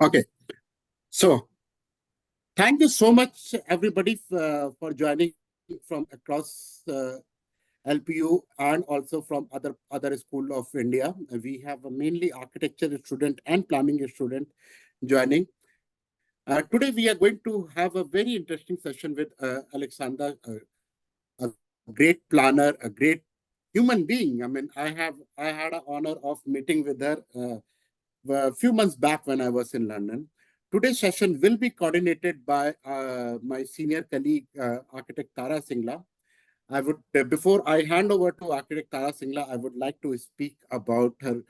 Okay, so thank you so much, everybody, for joining from across LPU and also from other school of India. We have a mainly architecture student and planning student joining. Today, we are going to have a very interesting session with Alexandra, a great planner, a great human being. I mean, I had an honor of meeting with her a few months back when I was in London. Today's session will be coordinated by my senior colleague, architect Tara Singla. I would, before I hand over to architect Tara Singla, I would like to speak about her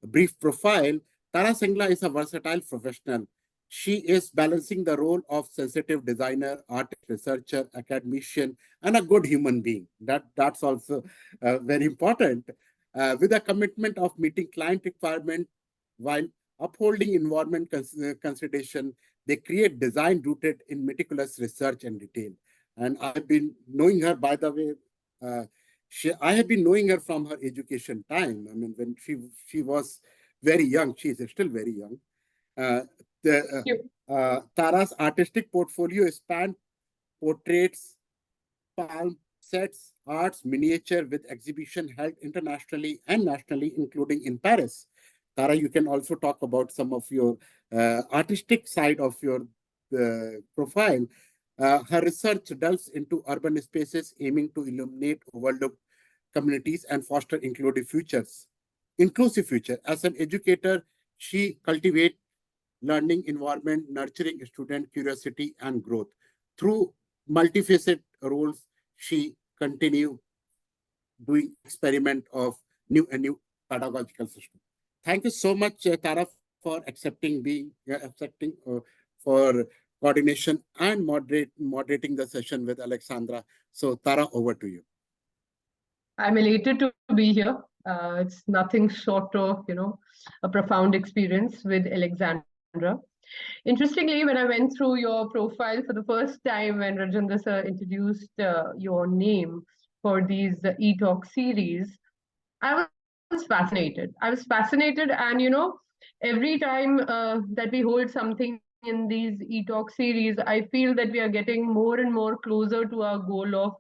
brief profile. Tara Singla is a versatile professional. She is balancing the role of sensitive designer, artist, researcher, academician, and a good human being. That's also very important. With a commitment of meeting client requirement while upholding environment consideration, they create design rooted in meticulous research and detail. And I've been knowing her, by the way, uh, I have been knowing her from her education time. I mean, when she was very young, she is still very young. Uh, Tara's artistic portfolio spanned portraits, palm sets, arts, miniature with exhibition held internationally and nationally, including in Paris. Tara, you can also talk about some of your artistic side of your profile. Her research delves into urban spaces, aiming to illuminate overlooked communities and foster inclusive futures. Inclusive future. As an educator, she cultivates learning environment, nurturing student curiosity and growth. Through multifaceted roles, she continue doing experiment of new pedagogical system. Thank you so much, Tara, for accepting for coordination and moderating the session with Alexandra. So, Tara, over to you. I'm elated to be here. It's nothing short of, a profound experience with Alexandra. Interestingly, when I went through your profile for the first time, when Rajendra sir introduced your name for these e-talk series, I was fascinated. And every time that we hold something in these e-talk series, I feel that we are getting more and more closer to our goal of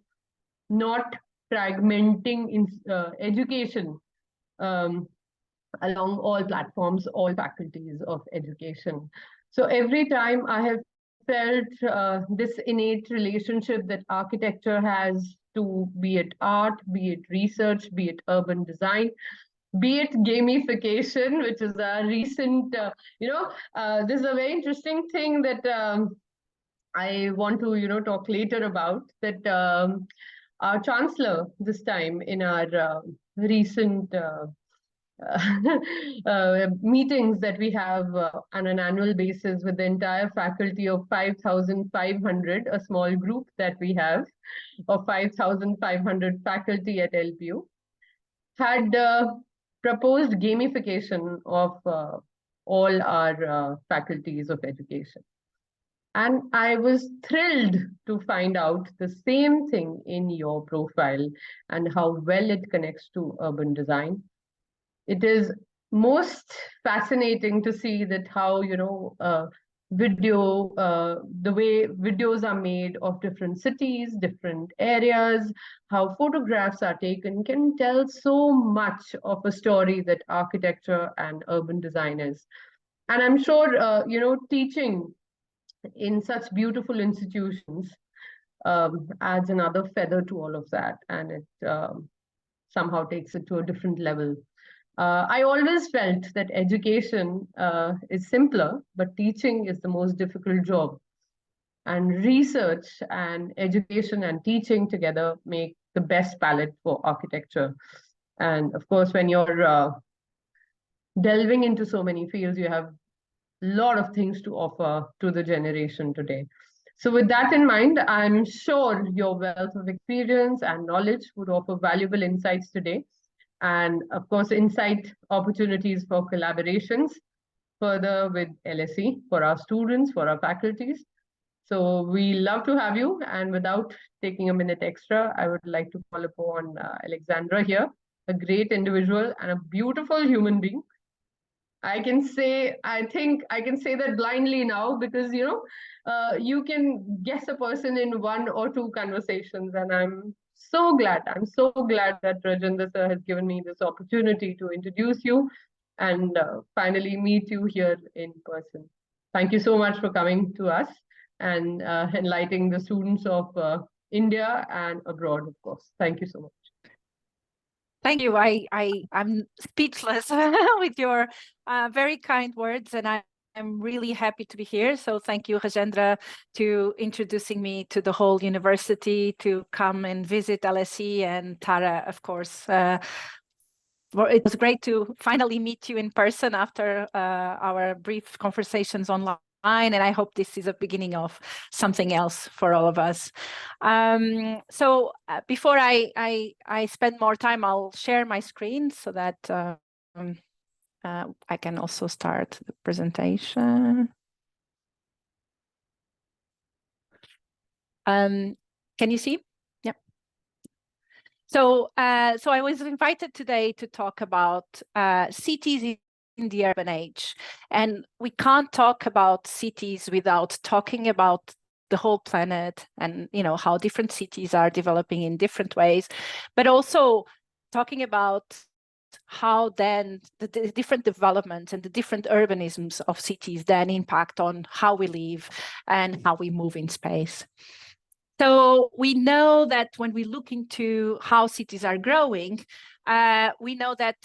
not fragmenting in education along all platforms, all faculties of education. So every time I have felt this innate relationship that architecture has to, be it art, be it research, be it urban design, be it gamification, which is a recent, this is a very interesting thing that I want to, talk later about, that our chancellor this time in our recent meetings that we have on an annual basis with the entire faculty of 5,500, a small group that we have of 5,500 faculty at LPU, had proposed gamification of all our faculties of education. And I was thrilled to find out the same thing in your profile and how well it connects to urban design. It is most fascinating to see that how, the way videos are made of different cities, different areas, how photographs are taken can tell so much of a story that architecture and urban design is. And I'm sure, teaching in such beautiful institutions adds another feather to all of that, and it somehow takes it to a different level. I always felt that education is simpler, but teaching is the most difficult job. And research and education and teaching together make the best palette for architecture. And of course, when you're delving into so many fields, you have lot of things to offer to the generation today. So with that in mind, I'm sure your wealth of experience and knowledge would offer valuable insights today. And of course, insight opportunities for collaborations further with LSE for our students, for our faculties. So we love to have you. And without taking a minute extra, I would like to call upon Alexandra here, a great individual and a beautiful human being. I think I can say that blindly now, because you can guess a person in one or two conversations, and I'm so glad. I'm so glad that Rajendra sir has given me this opportunity to introduce you and finally meet you here in person. Thank you so much for coming to us and enlightening the students of India and abroad, of course. Thank you so much. Thank you. I'm speechless with your very kind words, and I'm really happy to be here. So thank you, Rajendra, to introducing me to the whole university, to come and visit LSE, and Tara, of course. It was great to finally meet you in person after our brief conversations online. And I hope this is a beginning of something else for all of us. So before I spend more time, I'll share my screen so that I can also start the presentation. Can you see? Yep. So I was invited today to talk about cities in the urban age. And we can't talk about cities without talking about the whole planet and how different cities are developing in different ways, but also talking about how then the different developments and the different urbanisms of cities then impact on how we live and how we move in space. So we know that when we look into how cities are growing, we know that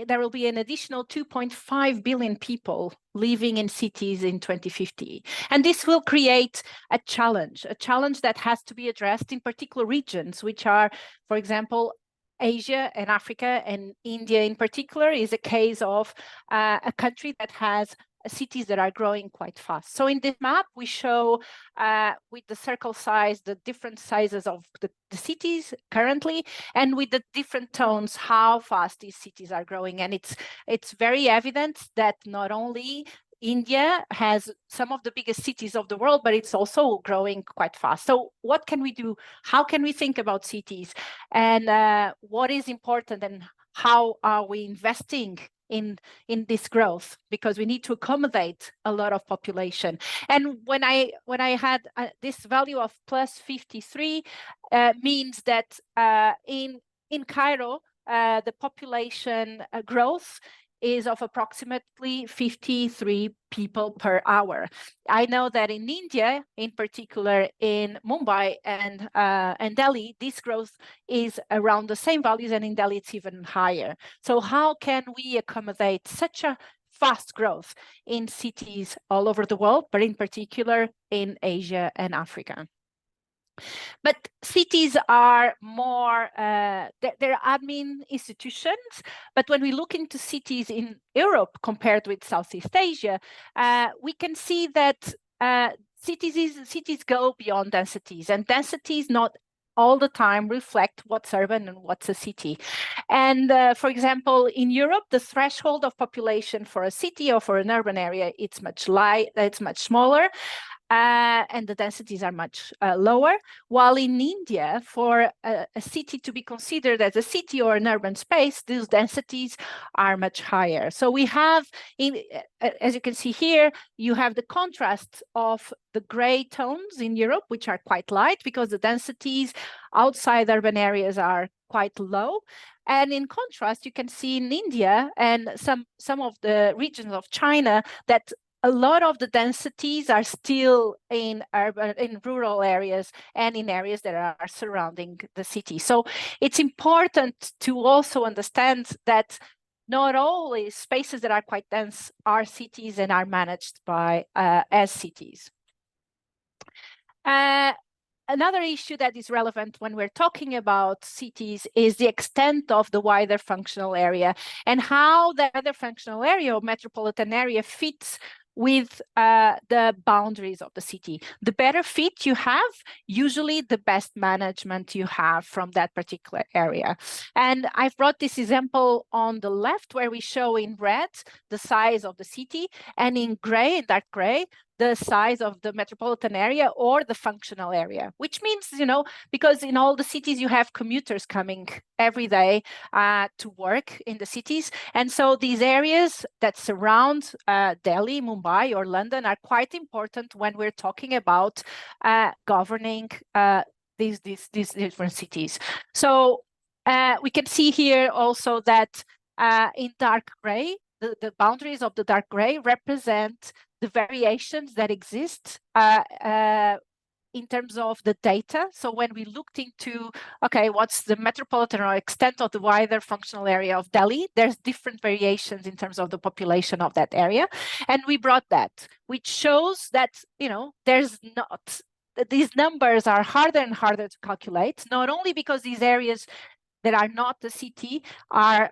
there will be an additional 2.5 billion people living in cities in 2050. And this will create a challenge that has to be addressed in particular regions, which are, for example, Asia and Africa, and India in particular is a case of a country that has cities that are growing quite fast. So in this map, we show with the circle size, the different sizes of the cities currently, and with the different tones, how fast these cities are growing. And it's very evident that not only India has some of the biggest cities of the world, but it's also growing quite fast. So what can we do? How can we think about cities? And what is important, and how are we investing in this growth, because we need to accommodate a lot of population. And when I had this value of plus 53 means that in Cairo the population growth is of approximately 53 people per hour. I know that in India, in particular in Mumbai and Delhi, this growth is around the same values, and in Delhi it's even higher. So how can we accommodate such a fast growth in cities all over the world, but in particular in Asia and Africa? But cities are more, they're admin institutions. But when we look into cities in Europe compared with Southeast Asia, we can see that cities go beyond densities, and densities not all the time reflect what's urban and what's a city. And for example, in Europe, the threshold of population for a city or for an urban area, it's much smaller. And the densities are much lower, while in India, for a city to be considered as a city or an urban space, these densities are much higher. So we have, as you can see here, you have the contrast of the gray tones in Europe, which are quite light because the densities outside urban areas are quite low. And in contrast, you can see in India and some of the regions of China that a lot of the densities are still in rural areas and in areas that are surrounding the city. So it's important to also understand that not all spaces that are quite dense are cities and are managed by as cities. Another issue that is relevant when we're talking about cities is the extent of the wider functional area and how the wider functional area or metropolitan area fits with the boundaries of the city. The better fit you have, usually the best management you have from that particular area. And I've brought this example on the left where we show in red the size of the city, and in gray, in dark gray, the size of the metropolitan area or the functional area, which means, because in all the cities you have commuters coming every day to work in the cities. And so these areas that surround Delhi, Mumbai, or London are quite important when we're talking about governing these different cities. So we can see here also that in dark gray, the boundaries of the dark gray represent the variations that exist in terms of the data. So when we looked into, okay, what's the metropolitan or extent of the wider functional area of Delhi, there's different variations in terms of the population of that area. And we brought that, which shows that, there's not, these numbers are harder and harder to calculate, not only because these areas that are not the city are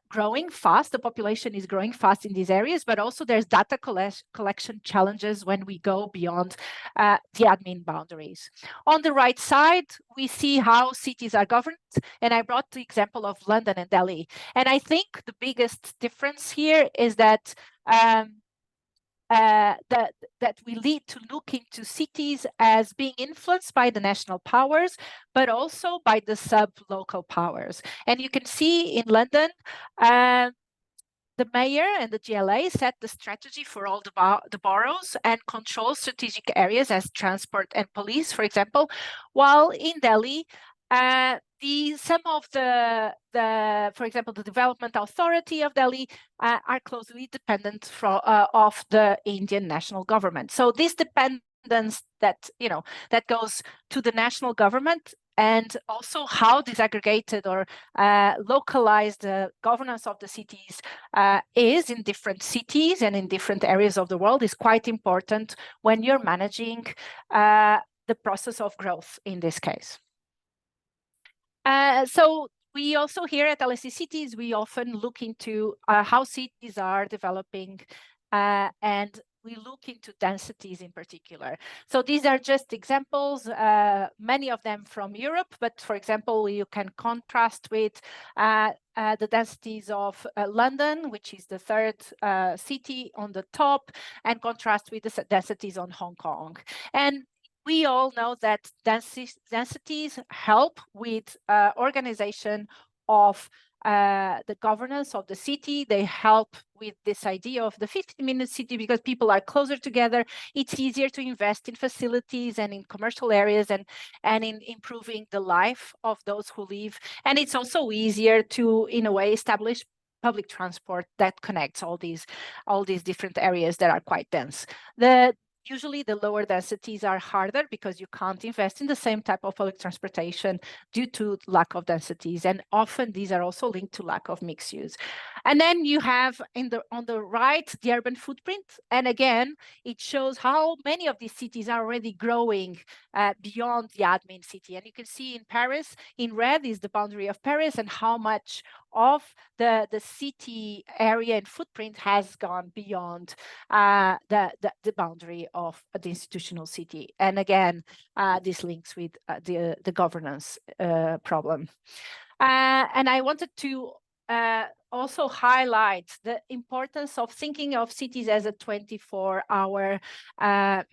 growing fast. The population is growing fast in these areas, but also there's data collection challenges when we go beyond the admin boundaries. On the right side, we see how cities are governed, and I brought the example of London and Delhi. And I think the biggest difference here is that that we need to look into cities as being influenced by the national powers, but also by the sub-local powers. And you can see in London, the mayor and the GLA set the strategy for all the boroughs and control strategic areas as transport and police, for example, while in Delhi, some of the for example, the Development Authority of Delhi are closely dependent of the Indian national government. So this dependence that that goes to the national government, and also how disaggregated or localized governance of the cities is in different cities and in different areas of the world is quite important when you're managing the process of growth in this case. So we also here at LSE Cities, we often look into how cities are developing and we look into densities in particular. So these are just examples, many of them from Europe, but for example, you can contrast with the densities of London, which is the third city on the top, and contrast with the densities on Hong Kong. And we all know that densities help with organization of the governance of the city. They help with this idea of the 15-minute city because people are closer together. It's easier to invest in facilities and in commercial areas and in improving the life of those who live. And it's also easier to, in a way, establish public transport that connects all these different areas that are quite dense. Usually the lower densities are harder because you can't invest in the same type of public transportation due to lack of densities. And often these are also linked to lack of mixed use. And then you have on the right, the urban footprint. And again, it shows how many of these cities are already growing beyond the admin city. And you can see in Paris, in red is the boundary of Paris and how much of the city area and footprint has gone beyond the boundary of the institutional city. And again, this links with the governance problem. And I wanted to also highlight the importance of thinking of cities as a 24-hour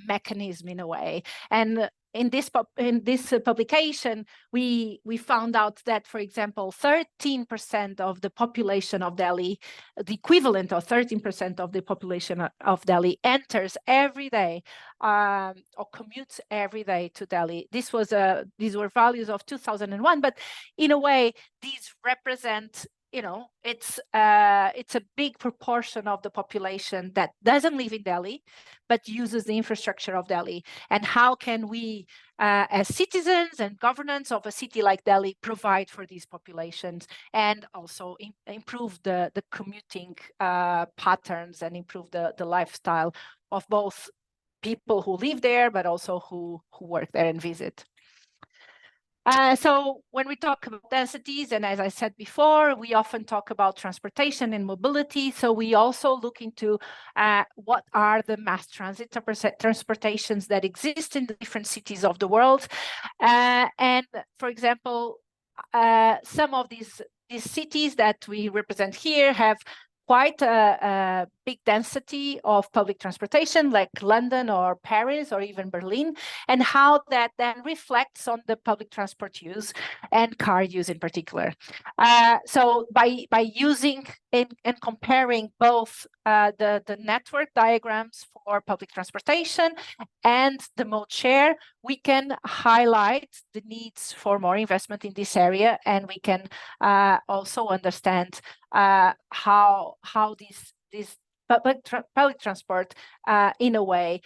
mechanism in a way. And in this publication, we found out that, for example, 13% of the population of Delhi, the equivalent of 13% of the population of Delhi, enters every day or commutes every day to Delhi. These were values of 2001, but in a way, these represent, it's a big proportion of the population that doesn't live in Delhi, but uses the infrastructure of Delhi. And how can we, as citizens and governance of a city like Delhi, provide for these populations and also improve the commuting patterns and improve the lifestyle of both people who live there, but also who work there and visit. So when we talk about densities, and as I said before, we often talk about transportation and mobility. So we also look into what are the mass transit transportations that exist in the different cities of the world. And for example, some of these cities that we represent here have quite a big density of public transportation, like London or Paris or even Berlin, and how that then reflects on the public transport use and car use in particular. So by using and comparing both the network diagrams for public transportation and the mode share, we can highlight the needs for more investment in this area, and we can also understand how this public transport in a way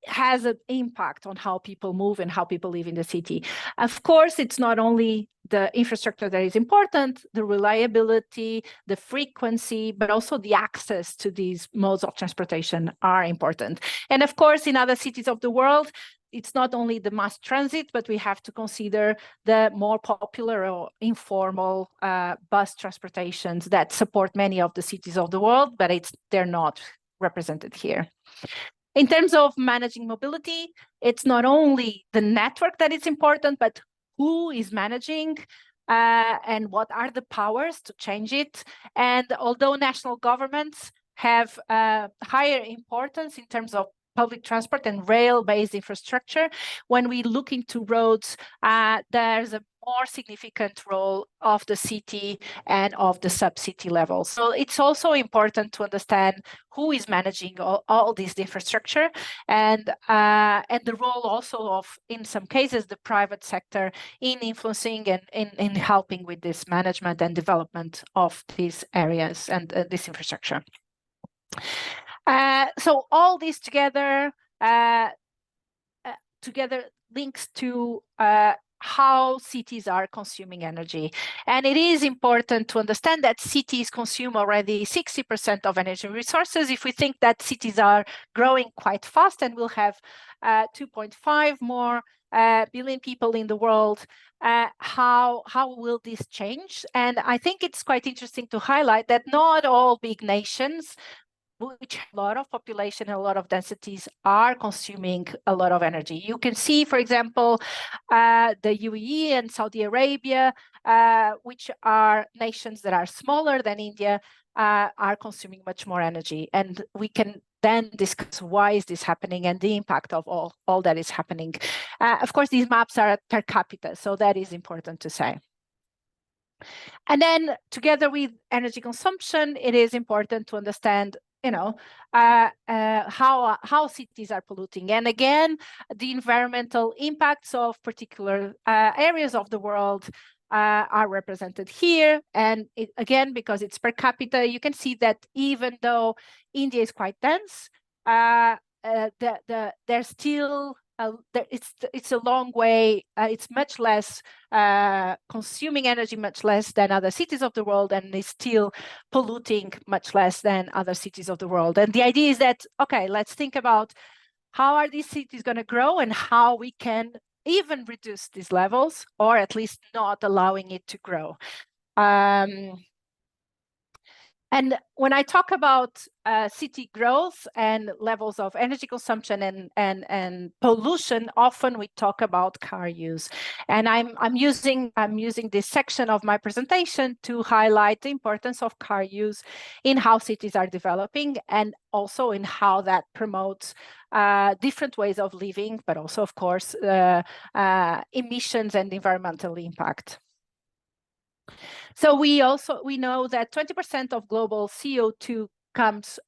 has an impact on how people move and how people live in the city. Of course, it's not only the infrastructure that is important, the reliability, the frequency, but also the access to these modes of transportation are important. And of course, in other cities of the world, it's not only the mass transit, but we have to consider the more popular or informal bus transportations that support many of the cities of the world, but they're not represented here. In terms of managing mobility, it's not only the network that is important, but who is managing and what are the powers to change it. And although national governments have higher importance in terms of public transport and rail-based infrastructure, when we look into roads, there's a more significant role of the city and of the sub-city level. So it's also important to understand who is managing all this infrastructure, and the role also of, in some cases, the private sector in influencing and in helping with this management and development of these areas and this infrastructure. So all this together links to how cities are consuming energy. And it is important to understand that cities consume already 60% of energy resources. If we think that cities are growing quite fast and we'll have 2.5 more billion people in the world, how will this change? And I think it's quite interesting to highlight that not all big nations which have a lot of population and a lot of densities are consuming a lot of energy. You can see, for example, the UAE and Saudi Arabia, which are nations that are smaller than India, are consuming much more energy. And we can then discuss why is this happening and the impact of all that is happening. Of course, these maps are per capita, so that is important to say. And then together with energy consumption, it is important to understand how cities are polluting. And again, the environmental impacts of particular areas of the world are represented here. And again, because it's per capita, you can see that even though India is quite dense, there's still it's a long way. It's much less consuming energy, much less than other cities of the world, and is still polluting much less than other cities of the world. And the idea is that, okay, let's think about how are these cities going to grow and how we can even reduce these levels, or at least not allowing it to grow. And when I talk about city growth and levels of energy consumption and pollution, often we talk about car use. And I'm using this section of my presentation to highlight the importance of car use in how cities are developing, and also in how that promotes different ways of living, but also, of course, emissions and environmental impact. So we know that 20% of global CO2 comes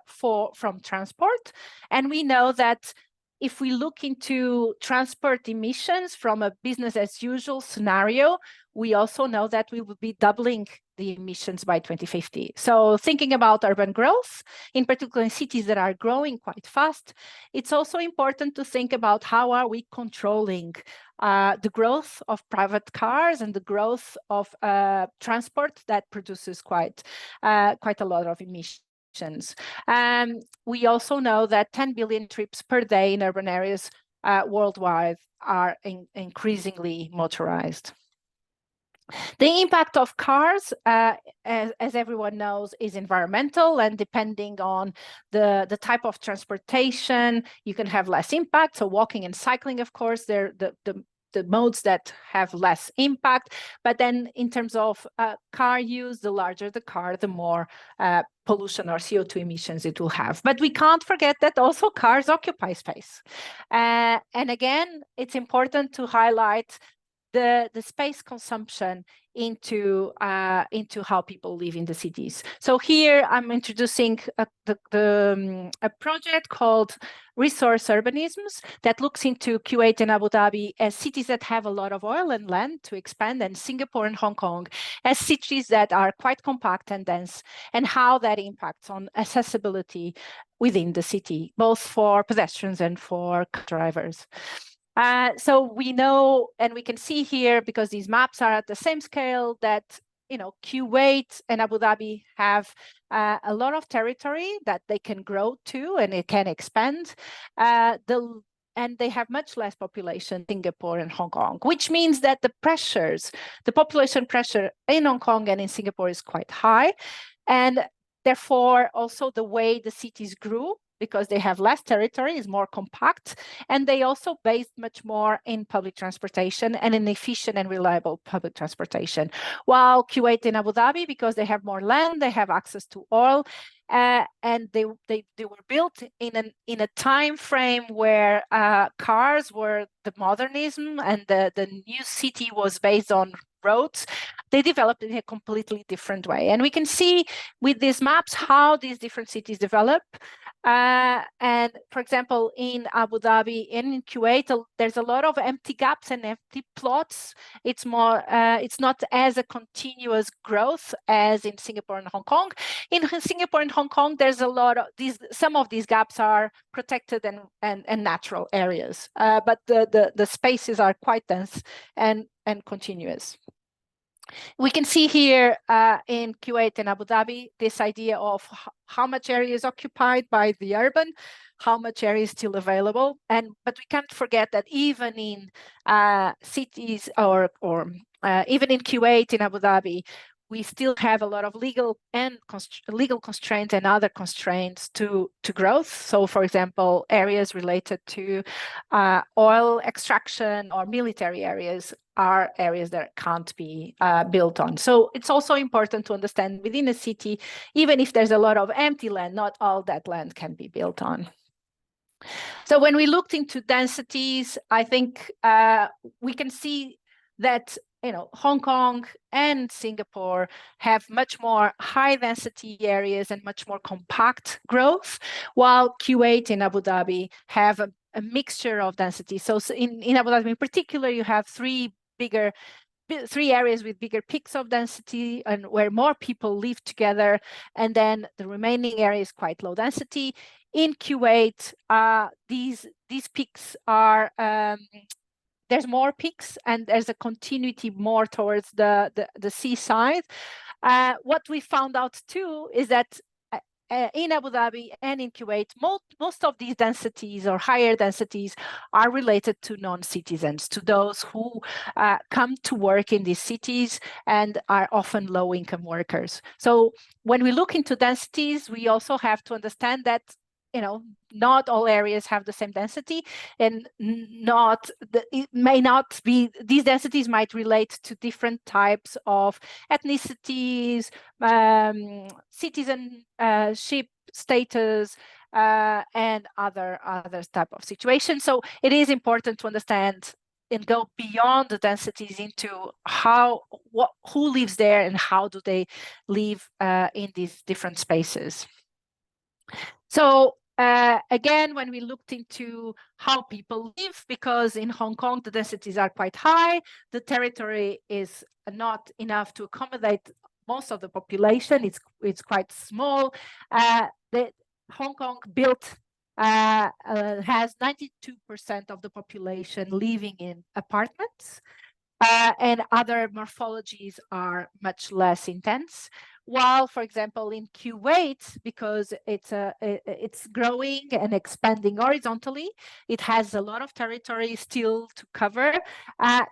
from transport, and we know that if we look into transport emissions from a business as usual scenario, we also know that we will be doubling the emissions by 2050. So thinking about urban growth, in particular in cities that are growing quite fast, it's also important to think about how are we controlling the growth of private cars and the growth of transport that produces quite a lot of emissions. We also know that 10 billion trips per day in urban areas worldwide are increasingly motorized. The impact of cars, as everyone knows, is environmental, and depending on the type of transportation, you can have less impact. So walking and cycling, of course, the the modes that have less impact. But then in terms of car use, the larger the car, the more pollution or CO2 emissions it will have. But we can't forget that also cars occupy space. And again, it's important to highlight the space consumption into how people live in the cities. So here I'm introducing a project called Resource Urbanisms that looks into Kuwait and Abu Dhabi as cities that have a lot of oil and land to expand, and Singapore and Hong Kong as cities that are quite compact and dense, and how that impacts on accessibility within the city, both for pedestrians and for drivers. So we know, and we can see here, because these maps are at the same scale, that Kuwait and Abu Dhabi have a lot of territory that they can grow to, and it can expand. And they have much less population, Singapore and Hong Kong, which means that the population pressure in Hong Kong and in Singapore is quite high. And therefore, also the way the cities grew, because they have less territory, is more compact, and they also based much more in public transportation and in efficient and reliable public transportation. While Kuwait and Abu Dhabi, because they have more land, they have access to oil, and they were built in a time frame where cars were the modernism, and the new city was based on roads. They developed in a completely different way. And we can see with these maps how these different cities develop. And for example, in Abu Dhabi and in Kuwait, there's a lot of empty gaps and empty plots. It's not as a continuous growth as in Singapore and Hong Kong. In Singapore and Hong Kong, there's a lot of some of these gaps are protected and natural areas, but the spaces are quite dense and continuous. We can see here in Kuwait and Abu Dhabi this idea of how much area is occupied by the urban, how much area is still available, but we can't forget that even in cities or even in Kuwait, in Abu Dhabi, we still have a lot of legal constraints and other constraints to growth. So, for example, areas related to oil extraction or military areas are areas that can't be built on. So it's also important to understand within a city, even if there's a lot of empty land, not all that land can be built on. So when we looked into densities, I think we can see that Hong Kong and Singapore have much more high density areas and much more compact growth, while Kuwait and Abu Dhabi have a mixture of density. So in Abu Dhabi in particular, you have three areas with bigger peaks of density and where more people live together, and then the remaining area is quite low density. In Kuwait, these peaks are there's more peaks and there's a continuity more towards the seaside. What we found out too is that in Abu Dhabi and in Kuwait, most of these densities or higher densities are related to non-citizens, to those who come to work in these cities and are often low-income workers. So when we look into densities, we also have to understand that not all areas have the same density, and it may not be, these densities might relate to different types of ethnicities, citizenship status, and other type of situations. So it is important to understand and go beyond the densities into who lives there and how do they live in these different spaces. So again, when we looked into how people live, because in Hong Kong, the densities are quite high, the territory is not enough to accommodate most of the population. It's quite small. The Hong Kong has 92% of the population living in apartments, and other morphologies are much less intense. While, for example, in Kuwait, because it's growing and expanding horizontally, it has a lot of territory still to cover.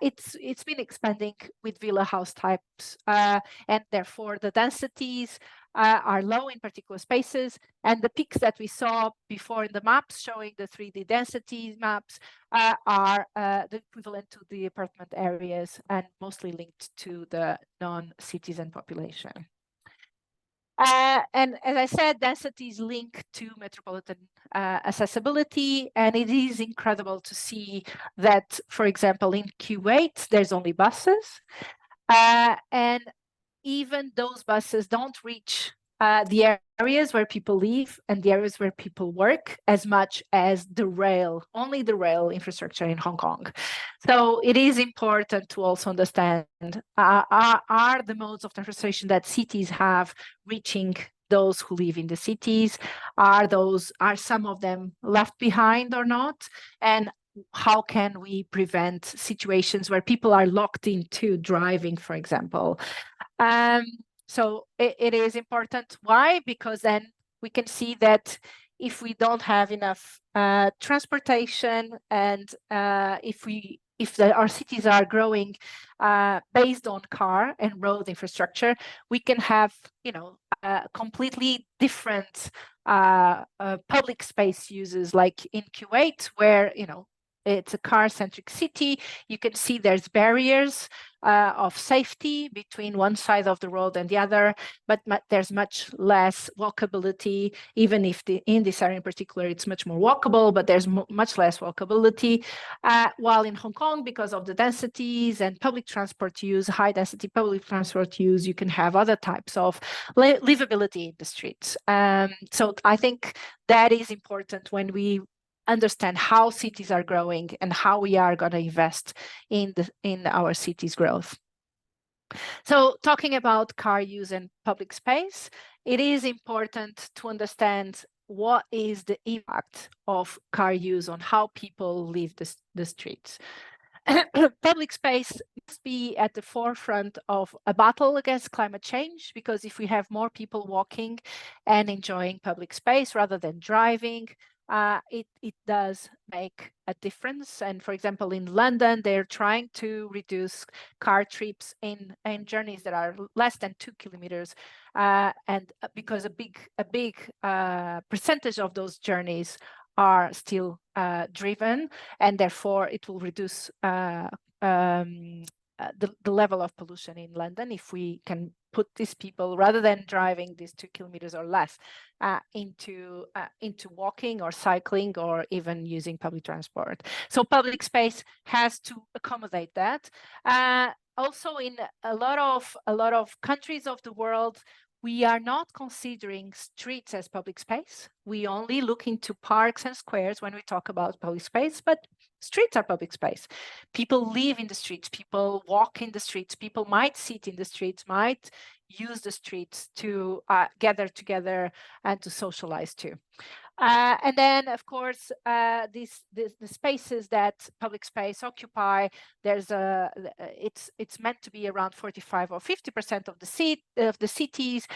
It's been expanding with villa house types, and therefore the densities are low in particular spaces, and the peaks that we saw before in the maps showing the 3D density maps are the equivalent to the apartment areas and mostly linked to the non-citizen population. And as I said, density is linked to metropolitan accessibility, and it is incredible to see that, for example, in Kuwait, there's only buses, and even those buses don't reach the areas where people live and the areas where people work as much as the rail, only the rail infrastructure in Hong Kong. So it is important to also understand, are the modes of transportation that cities have reaching those who live in the cities? Are some of them left behind or not? And how can we prevent situations where people are locked into driving, for example? So it is important. Why? Because then we can see that if we don't have enough transportation, and if our cities are growing based on car and road infrastructure, we can have, completely different public space uses, like in Kuwait, where it's a car-centric city. You can see there's barriers of safety between one side of the road and the other, but there's much less walkability, even if in this area in particular, it's much more walkable, but there's much less walkability. While in Hong Kong, because of the densities and public transport use, high density public transport use, you can have other types of livability in the streets. So I think that is important when we understand how cities are growing and how we are going to invest in our cities' growth. So talking about car use and public space, it is important to understand what is the impact of car use on how people leave the streets. Public space must be at the forefront of a battle against climate change, because if we have more people walking and enjoying public space rather than driving, it does make a difference. And for example, in London, they're trying to reduce car trips in journeys that are less than 2 kilometers, and because a big percentage of those journeys are still driven, and therefore it will reduce the level of pollution in London if we can put these people, rather than driving these 2 kilometers or less, into walking or cycling or even using public transport. So public space has to accommodate that. Also, in a lot of countries of the world, we are not considering streets as public space. We only look into parks and squares when we talk about public space, but streets are public space. People live in the streets, people walk in the streets, people might sit in the streets, might use the streets to gather together and to socialize too. And then, of course, the spaces that public space occupy, it's meant to be around 45 or 50% of the cities.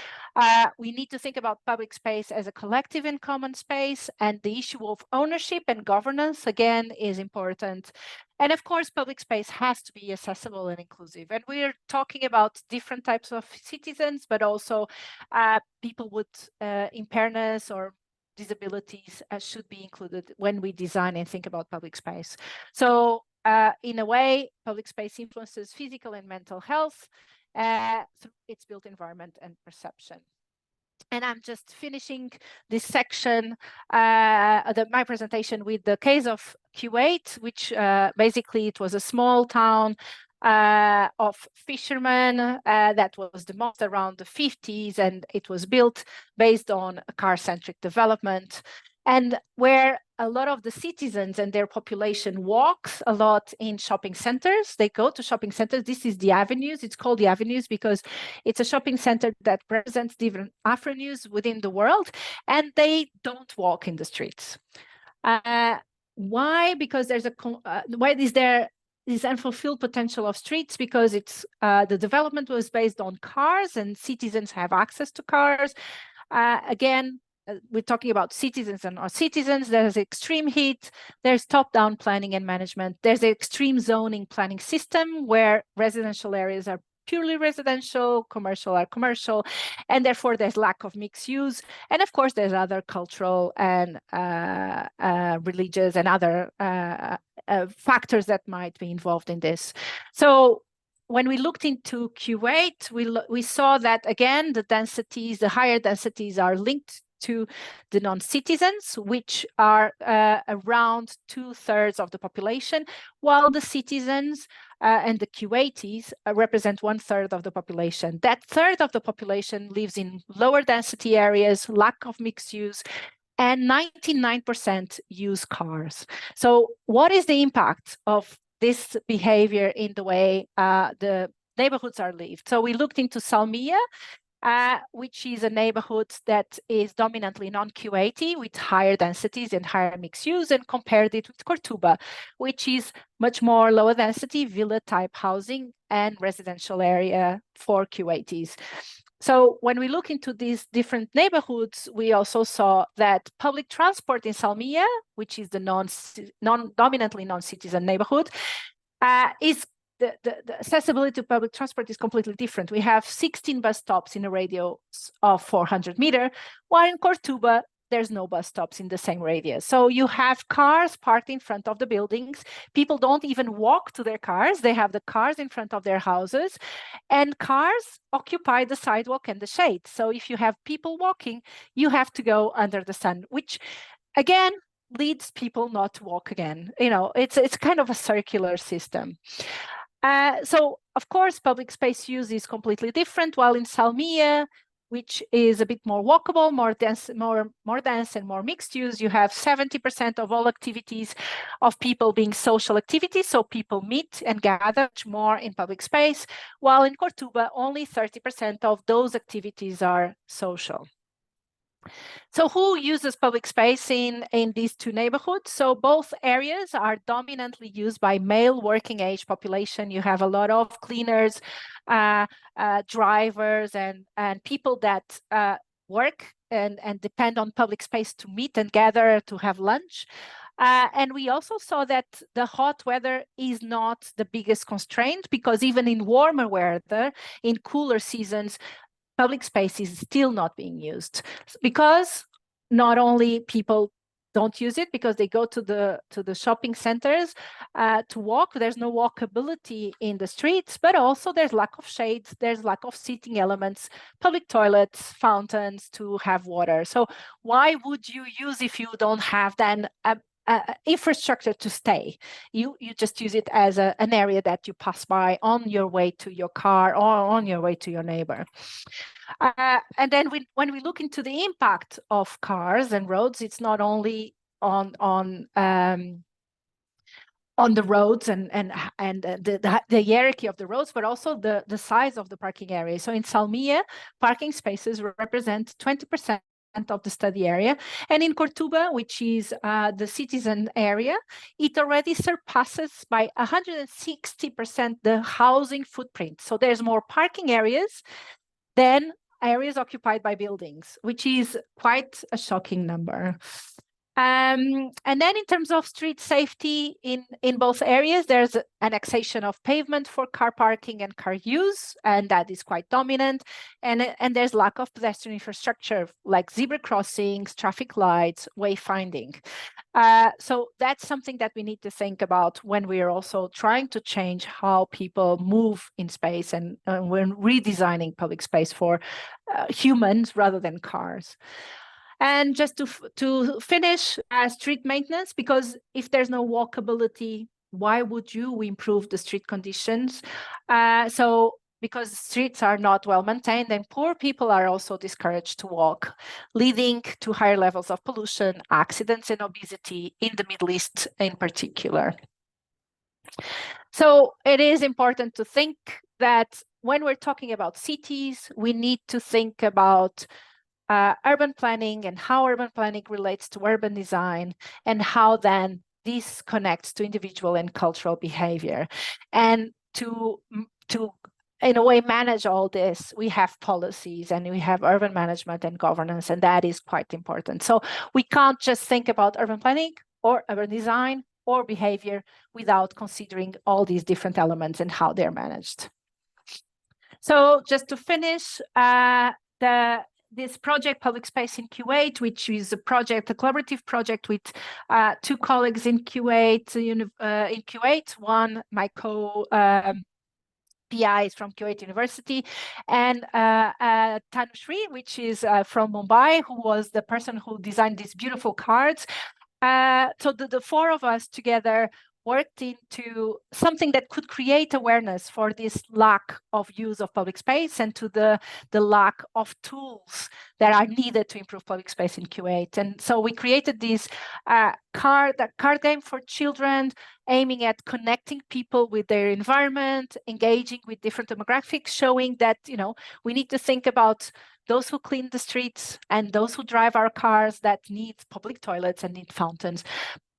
We need to think about public space as a collective and common space, and the issue of ownership and governance again is important. And of course, public space has to be accessible and inclusive. And we're talking about different types of citizens, but also people with impairments or disabilities should be included when we design and think about public space. So in a way, public space influences physical and mental health through its built environment and perception. And I'm just finishing this section, my presentation, with the case of Kuwait, which basically it was a small town of fishermen that was the most around the 50s, and it was built based on a car-centric development, and where a lot of the citizens and their population walks a lot in shopping centers. They go to shopping centers. This is the avenues. It's called the avenues because it's a shopping center that represents different avenues within the world, and they don't walk in the streets. Why? Because there's why is there this unfulfilled potential of streets? Because it's the development was based on cars, and citizens have access to cars. Again, we're talking about citizens and our citizens. There's extreme heat, there's top-down planning and management, there's an extreme zoning planning system where residential areas are purely residential, commercial are commercial, and therefore there's lack of mixed use. And of course, there's other cultural and religious and other factors that might be involved in this. So when we looked into Kuwait, we saw that, again, the higher densities are linked to the non-citizens, which are around 2/3 of the population, while the citizens and the Kuwaitis represent 1/3 of the population. That third of the population lives in lower density areas, lack of mixed use, and 99% use cars. So what is the impact of this behavior in the way the neighborhoods are lived? So we looked into Salmiya, which is a neighborhood that is dominantly non-Kuwaiti with higher densities and higher mixed use, and compared it with Cortuba, which is much more lower density villa type housing and residential area for Kuwaitis. So when we look into these different neighborhoods, we also saw that public transport in Salmiya, which is the dominantly non-citizen neighborhood, is the accessibility to public transport is completely different. We have 16 bus stops in a radius of 400 meters, while in Cortuba, there's no bus stops in the same radius. So you have cars parked in front of the buildings. People don't even walk to their cars. They have the cars in front of their houses, and cars occupy the sidewalk and the shade. So if you have people walking, you have to go under the sun, which again leads people not to walk again. It's kind of a circular system. So of course, public space use is completely different. While in Salmiya, which is a bit more walkable, more dense and more mixed use, you have 70% of all activities of people being social activities. So people meet and gather much more in public space, while in Cortuba, only 30% of those activities are social. So who uses public space in these two neighborhoods? So both areas are dominantly used by male working age population. You have a lot of cleaners, drivers, and people that work and depend on public space to meet and gather, to have lunch. And we also saw that the hot weather is not the biggest constraint, because even in warmer weather, in cooler seasons, public space is still not being used, because not only people don't use it because they go to the shopping centers to walk, there's no walkability in the streets, but also there's lack of shade, there's lack of seating elements, public toilets, fountains to have water. So why would you use if you don't have then infrastructure to stay? You just use it as an area that you pass by on your way to your car or on your way to your neighbor. And then when we look into the impact of cars and roads, it's not only on the roads and the hierarchy of the roads, but also the size of the parking area. So in Salmiya, parking spaces represent 20% of the study area. And in Cortuba, which is the citizen area, it already surpasses by 160% the housing footprint. So there's more parking areas than areas occupied by buildings, which is quite a shocking number. And then in terms of street safety in both areas, there's annexation of pavement for car parking and car use, and that is quite dominant. And there's lack of pedestrian infrastructure like zebra crossings, traffic lights, wayfinding. So that's something that we need to think about when we are also trying to change how people move in space and when redesigning public space for humans rather than cars. And just to finish, street maintenance, because if there's no walkability, why would you improve the street conditions? So because streets are not well maintained, and poor people are also discouraged to walk, leading to higher levels of pollution, accidents, and obesity in the Middle East in particular. So it is important to think that when we're talking about cities, we need to think about urban planning and how urban planning relates to urban design, and how then this connects to individual and cultural behavior. And to in a way manage all this, we have policies and we have urban management and governance, and that is quite important. So we can't just think about urban planning or urban design or behavior without considering all these different elements and how they're managed. So just to finish, this project, Public Space in Kuwait, which is a collaborative project with two colleagues in Kuwait, one, my PI is from Kuwait University, and Tanushree, which is from Mumbai, who was the person who designed these beautiful cards. So the four of us together worked into something that could create awareness for this lack of use of public space and to the lack of tools that are needed to improve public space in Kuwait. And so we created this card game for children, aiming at connecting people with their environment, engaging with different demographics, showing that, you know, we need to think about those who clean the streets and those who drive our cars that need public toilets and need fountains,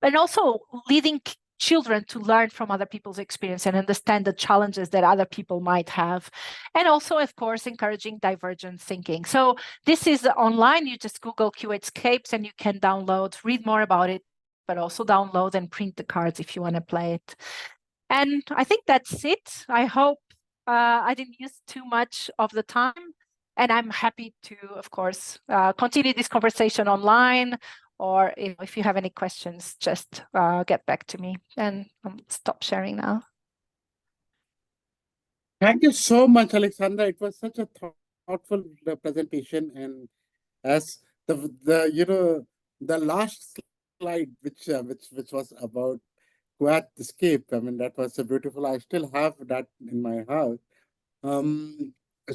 and also leading children to learn from other people's experience and understand the challenges that other people might have. And also, of course, encouraging divergent thinking. So this is online. You just Google Kuwaitscapes and you can download, read more about it, but also download and print the cards if you want to play it. And I think that's it. I hope I didn't use too much of the time. And I'm happy to, of course, continue this conversation online, or if you have any questions, just get back to me, and stop sharing now. Thank you so much, Alexandra. It was such a thoughtful presentation, and as the last slide, which was about Kuwait escape. I mean, that was so beautiful. I still have that in my house.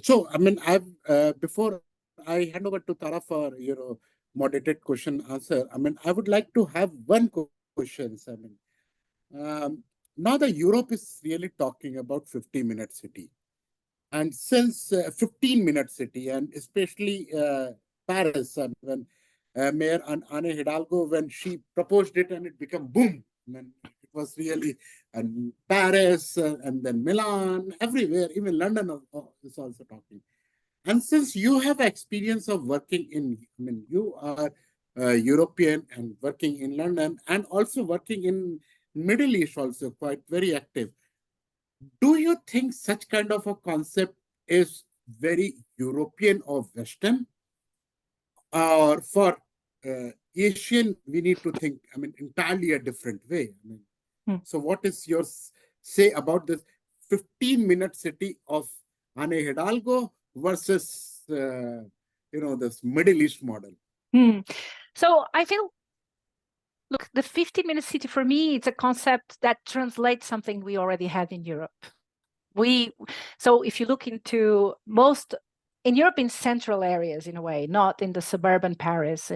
So, I mean, before I hand over to Tara for moderated question answer, I mean, I would like to have one question. I mean, now the Europe is really talking about 50-minute city, and since 15-minute city, and especially Paris, when Mayor Anne Hidalgo, when she proposed it, and it became boom. I mean, it was really, and Paris, and then Milan, everywhere, even London is also talking. And since you have experience of working I mean, you are European and working in London and also working in Middle East, also quite very active. Do you think such kind of a concept is very European or Western? Or for Asian, we need to think, I mean, entirely a different way. I mean, so what is your say about this 15-minute city of Anne Hidalgo versus, this Middle East model? So I feel, look, the 15-minute city for me, it's a concept that translates something we already have in Europe. So if you look into in Europe, in central areas, in a way, not in the suburban Paris,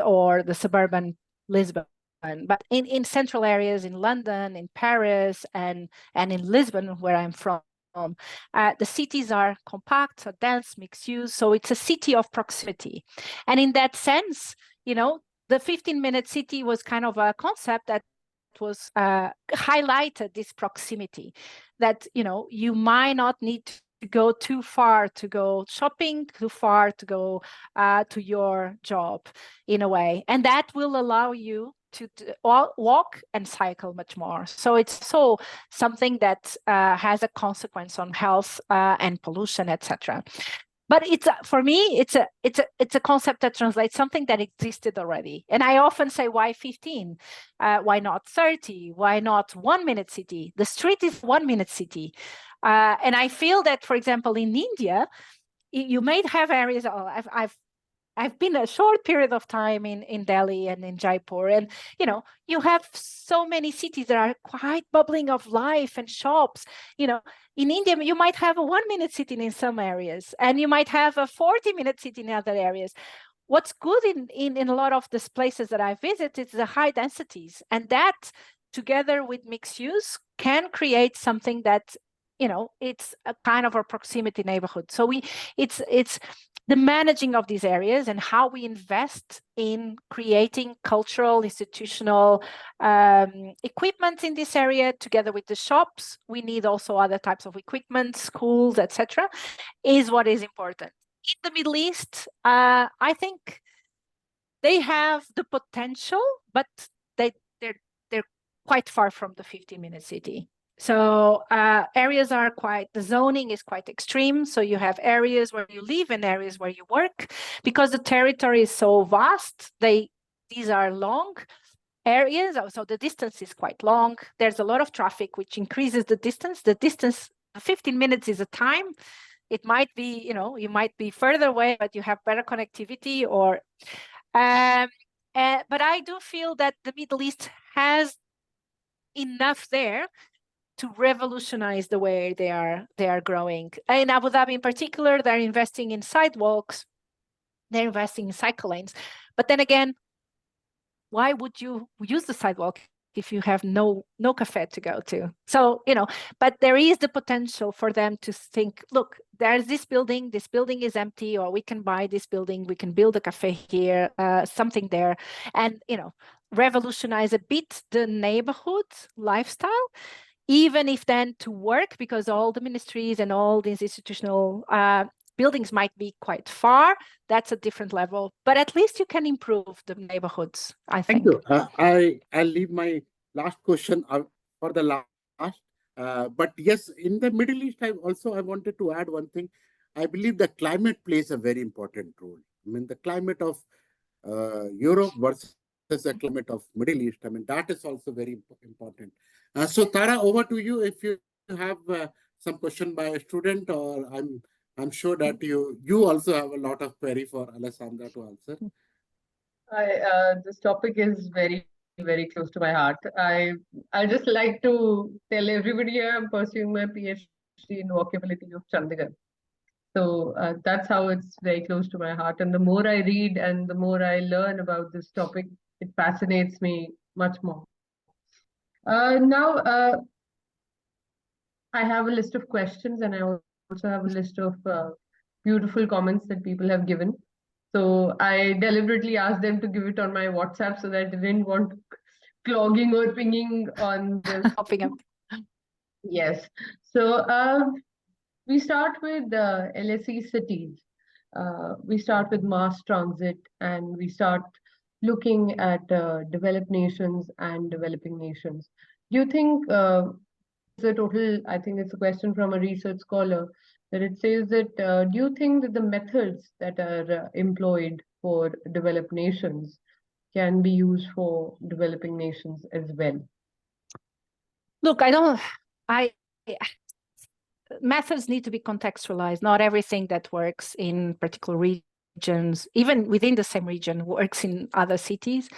or the suburban Lisbon, but in central areas, in London, in Paris, and in Lisbon, where I'm from, the cities are compact, are dense, mixed use. So it's a city of proximity. And in that sense, the 15-minute city was kind of a concept that was highlighted this proximity, that you might not need to go too far to go shopping, too far to go to your job, in a way, and that will allow you to walk and cycle much more. So it's something that has a consequence on health and pollution, etc. But for me, it's a concept that translates something that existed already. And I often say, why 15? Why not 30? Why not 1-minute city? The street is 1-minute city. And I feel that, for example, in India, you may have areas. I've been a short period of time in Delhi and in Jaipur, and you have so many cities that are quite bubbling of life and shops. In India, you might have a 1-minute city in some areas, and you might have a 40-minute city in other areas. What's good in a lot of these places that I visit is the high densities, and that, together with mixed use, can create something that it's a kind of a proximity neighborhood. So it's the managing of these areas and how we invest in creating cultural, institutional equipment in this area, together with the shops. We need also other types of equipment, schools, etc., is what is important. In the Middle East, I think they have the potential, but they're quite far from the 15-minute city. So areas are the zoning is quite extreme. So you have areas where you live and areas where you work. Because the territory is so vast, these are long areas, so the distance is quite long. There's a lot of traffic, which increases the distance. 15 minutes is a time. It might be, you might be further away, but you have better connectivity but I do feel that the Middle East has enough there to revolutionize the way they are growing. In Abu Dhabi in particular, they're investing in sidewalks, they're investing in cycle lanes. But then again, why would you use the sidewalk if you have no cafe to go to? So, but there is the potential for them to think, look, there's this building is empty, or we can buy this building, we can build a cafe here, something there, and, revolutionize a bit the neighborhood lifestyle, even if then to work, because all the ministries and all these institutional buildings might be quite far. That's a different level, but at least you can improve the neighborhoods, I think. Thank you. I'll leave my last question for the last. But yes, in the Middle East, I wanted to add one thing. I believe the climate plays a very important role. I mean, the climate of Europe versus the climate of Middle East. I mean, that is also very important. So Tara, over to you. If you have some question by a student, or I'm sure that you also have a lot of query for Alessandra to answer. This topic is very, very close to my heart. I just like to tell everybody here I'm pursuing my PhD in walkability of Chandigarh. So that's how it's very close to my heart. And the more I read and the more I learn about this topic, it fascinates me much more. Now, I have a list of questions, and I also have a list of beautiful comments that people have given. So I deliberately asked them to give it on my WhatsApp so that I didn't want clogging or pinging on the Popping up. Yes. So we start with LSE cities. We start with mass transit, and we start looking at developed nations and developing nations. Do you think I think it's a question from a research scholar, that it says that, do you think that the methods that are employed for developed nations can be used for developing nations as well? Look, methods need to be contextualized. Not everything that works in particular regions, even within the same region, works in other cities.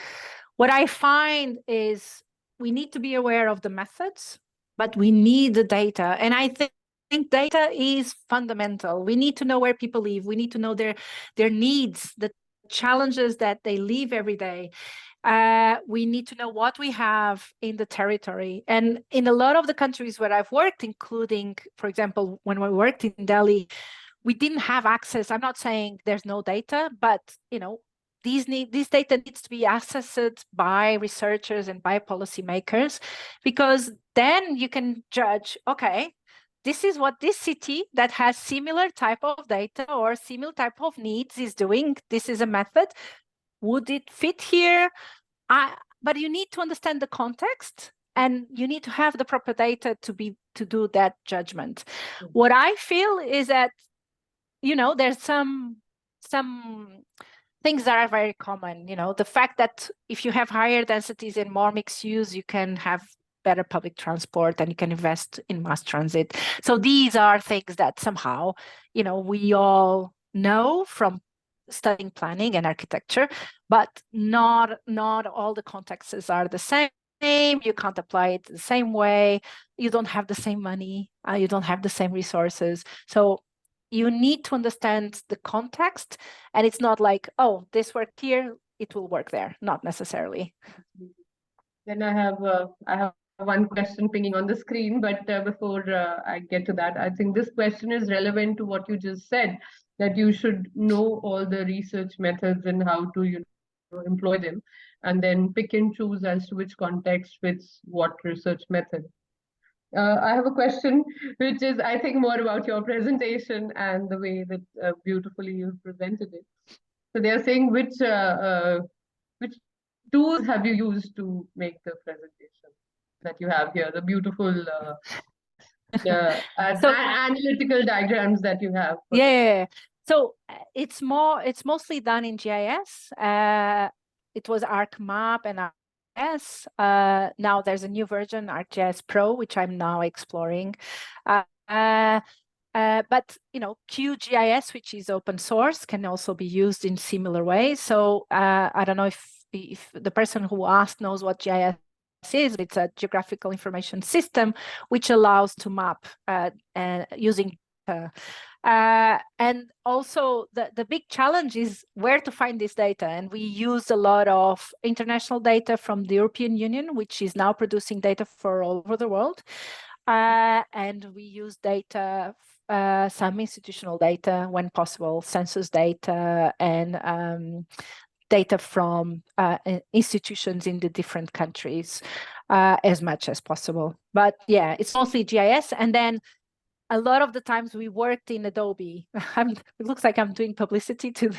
What I find is we need to be aware of the methods, but we need the data. And I think data is fundamental. We need to know where people live. We need to know their needs, the challenges that they live every day. We need to know what we have in the territory. And in a lot of the countries where I've worked, including, for example, when we worked in Delhi, we didn't have access. I'm not saying there's no data, but this data needs to be accessed by researchers and by policymakers, because then you can judge, okay, this is what this city that has similar type of data or similar type of needs is doing. This is a method. Would it fit here? But you need to understand the context, and you need to have the proper data to do that judgment. What I feel is that, there's some things that are very common. The fact that if you have higher densities and more mixed use, you can have better public transport and you can invest in mass transit. So these are things that somehow, we all know from studying planning and architecture, but not all the contexts are the same. You can't apply it the same way. You don't have the same money. You don't have the same resources. So you need to understand the context, and it's not like, oh, this worked here, it will work there. Not necessarily. Then I have one question pinging on the screen, but before I get to that, I think this question is relevant to what you just said, that you should know all the research methods and how to employ them, and then pick and choose as to which context fits what research method. I have a question, which is, I think, more about your presentation and the way that beautifully you've presented it. So they are saying, which tools have you used to make the presentation? that you have here, the beautiful So analytical diagrams that you have. yeah. So it's mostly done in GIS. It was ArcMap and ArcGIS. Now there's a new version, ArcGIS Pro, which I'm now exploring. But QGIS, which is open source, can also be used in similar ways. So I don't know if the person who asked knows what GIS is. It's a geographical information system which allows to map using and also the big challenge is where to find this data. And we use a lot of international data from the European Union, which is now producing data for all over the world. And we use data, some institutional data when possible, census data, and data from institutions in the different countries as much as possible. But yeah, it's mostly GIS. And then a lot of the times we worked in Adobe. It looks like I'm doing publicity to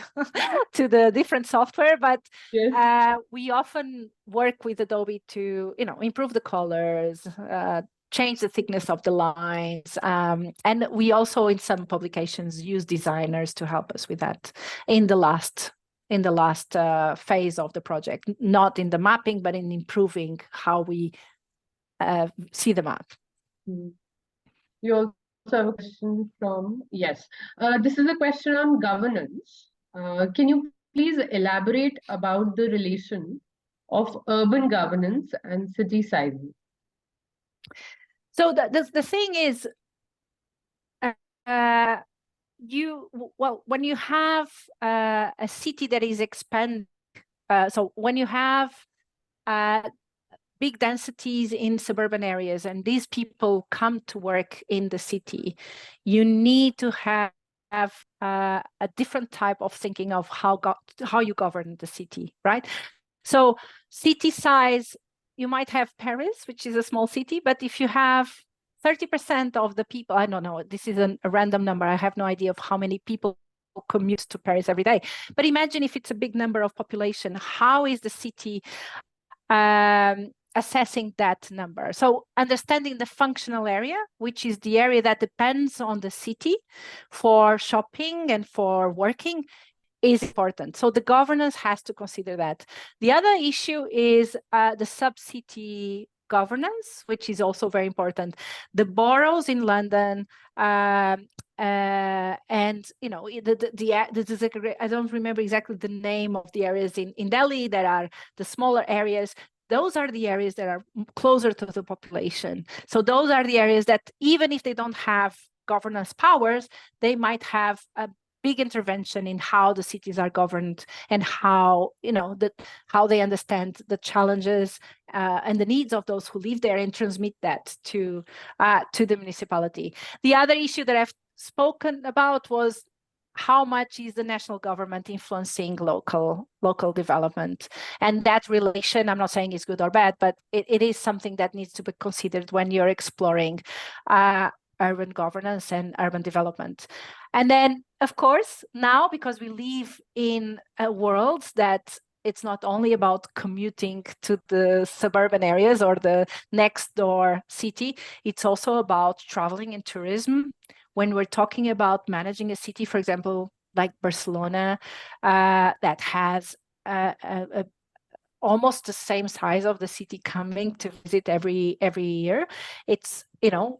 to the different software, but Yes. we often work with Adobe to improve the colors, change the thickness of the lines, and we also in some publications use designers to help us with that in the last phase of the project, not in the mapping, but in improving how we see the map. You also have a question from, yes. This is a question on governance. Can you please elaborate about the relation of urban governance and city sizing? So the thing is, when you have a city that is expanding, so when you have big densities in suburban areas and these people come to work in the city, you need to have a different type of thinking of how you govern the city, right? So city size, you might have Paris, which is a small city, but if you have 30% of the people, I don't know, this is a random number, I have no idea of how many people commute to Paris every day. But imagine if it's a big number of population, how is the city assessing that number? So understanding the functional area, which is the area that depends on the city for shopping and for working, is important. So the governance has to consider that. The other issue is the sub-city governance, which is also very important. The boroughs in London and I don't remember exactly the name of the areas in Delhi that are the smaller areas. Those are the areas that are closer to the population. So those are the areas that even if they don't have governance powers, they might have a big intervention in how the cities are governed and how how they understand the challenges and the needs of those who live there and transmit that to the municipality. The other issue that I've spoken about was how much is the national government influencing local development, and that relation, I'm not saying is good or bad, but it is something that needs to be considered when you're exploring urban governance and urban development. And then, of course, now, because we live in a world that it's not only about commuting to the suburban areas or the next door city, it's also about traveling and tourism. When we're talking about managing a city, for example, like Barcelona, that has almost the same size of the city coming to visit every year, it's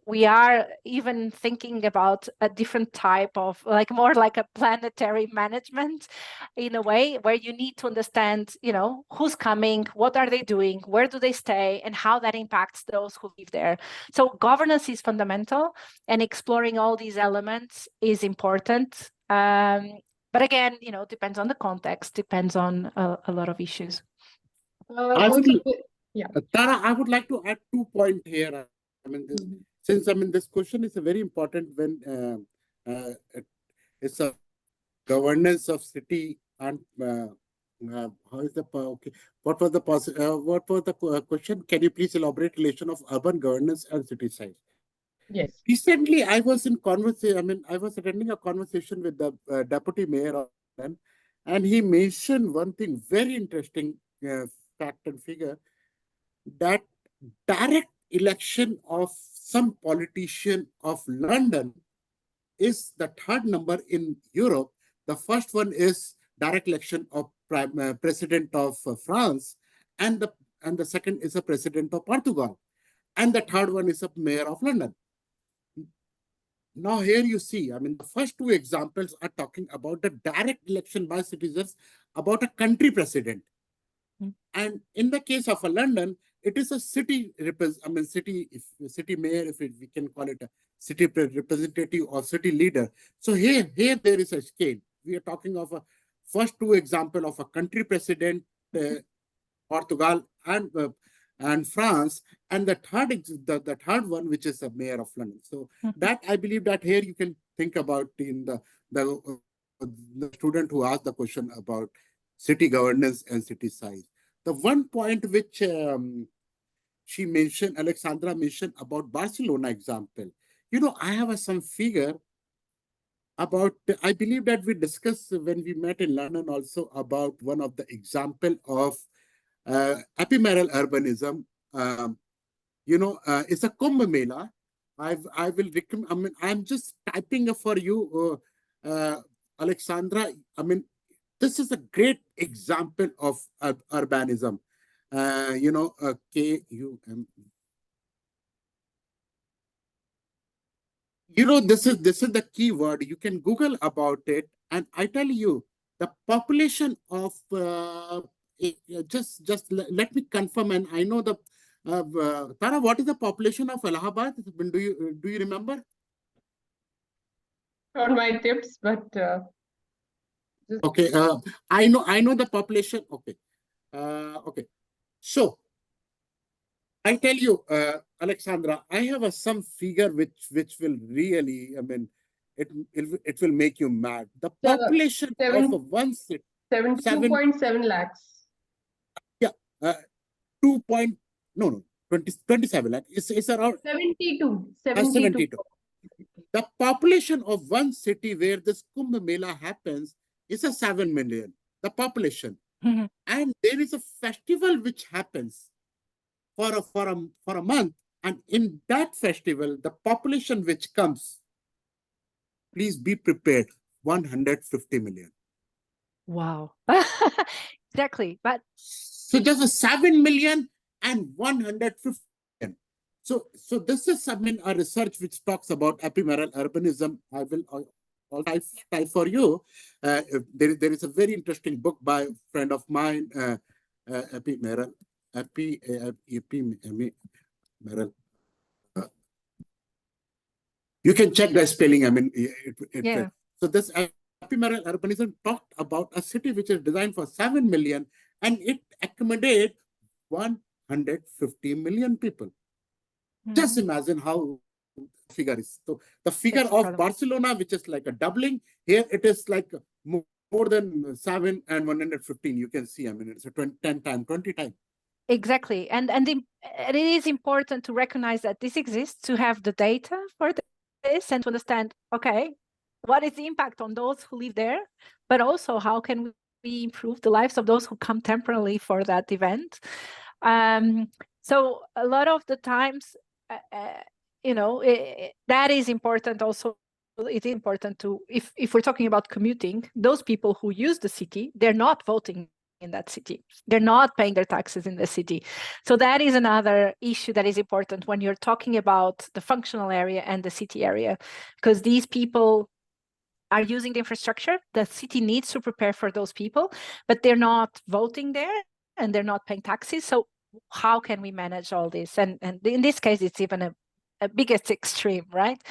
we are even thinking about a different type of more like a planetary management in a way where you need to understand who's coming, what are they doing, where do they stay, and how that impacts those who live there. So governance is fundamental, and exploring all these elements is important, but again, depends on the context, depends on a lot of issues. Yeah. Tara, I would like to add 2 points here. Since this question is very important when it's a governance of city and how is the okay? What was the question? Can you please elaborate relation of urban governance and city size? Yes. Recently, I was in conversation. I was attending a conversation with the deputy mayor of London, and he mentioned one thing very interesting fact and figure, that direct election of some politician of London is the third number in Europe. The first one is direct election of president of France, and the second is a president of Portugal, and the third one is a mayor of London. Now here you see, I mean, the first two examples are talking about the direct election by citizens about a country president. And in the case of a London, it is a city, city mayor, if we can call it a city representative or city leader. So here there is a scale. We are talking of a first two example of a country president, Portugal and France, and the third one, which is the mayor of London. So that I believe that here you can think about in the student who asked the question about city governance and city size. The one point which she mentioned, Alexandra mentioned about Barcelona example. You know, I have some figure about, I believe that we discussed when we met in London also about one of the example of ephemeral urbanism. It's a Kumbh Mela. I will recommend, I mean, I'm just typing for you, Alexandra. I mean, this is a great example of urbanism. KUM. This is the key word. You can Google about it, and I tell you, the population of just let me confirm, and I know the Tara, what is the population of Allahabad? Do you remember? Not my tips, but okay. I know the population. Okay. Okay. So I tell you, Alexandra, I have some figure which will really, I mean, it will make you mad. The population of one city, 72.7 lakhs. Yeah, 27 lakh. It's around 72. The population of one city where this Kumbh Mela happens is a 7 million. The population, and there is a festival which happens for a month, and in that festival, the population which comes, please be prepared, 150 million. Wow. Exactly. But so just a 7 million and 150 million. So this is, I mean, a research which talks about ephemeral urbanism. I will also type for you. There is a very interesting book by a friend of mine, ephemeral. You can check the spelling. I mean, yeah. So this ephemeral urbanism talked about a city which is designed for 7 million, and it accommodates 150 million people. Just imagine how the figure is. So the figure of Barcelona, which is like a doubling, here it is like more than 7 and 115. You can see, I mean, it's a 10 times, 20 times. Exactly. And it is important to recognize that this exists, to have the data for this and to understand, okay, what is the impact on those who live there, but also how can we improve the lives of those who come temporarily for that event. So a lot of the times, that is important also. It is important to, if we're talking about commuting, those people who use the city, they're not voting in that city. They're not paying their taxes in the city. So that is another issue that is important when you're talking about the functional area and the city area, because these people are using the infrastructure. The city needs to prepare for those people, but they're not voting there and they're not paying taxes. So how can we manage all this? And in this case, it's even a biggest extreme, right?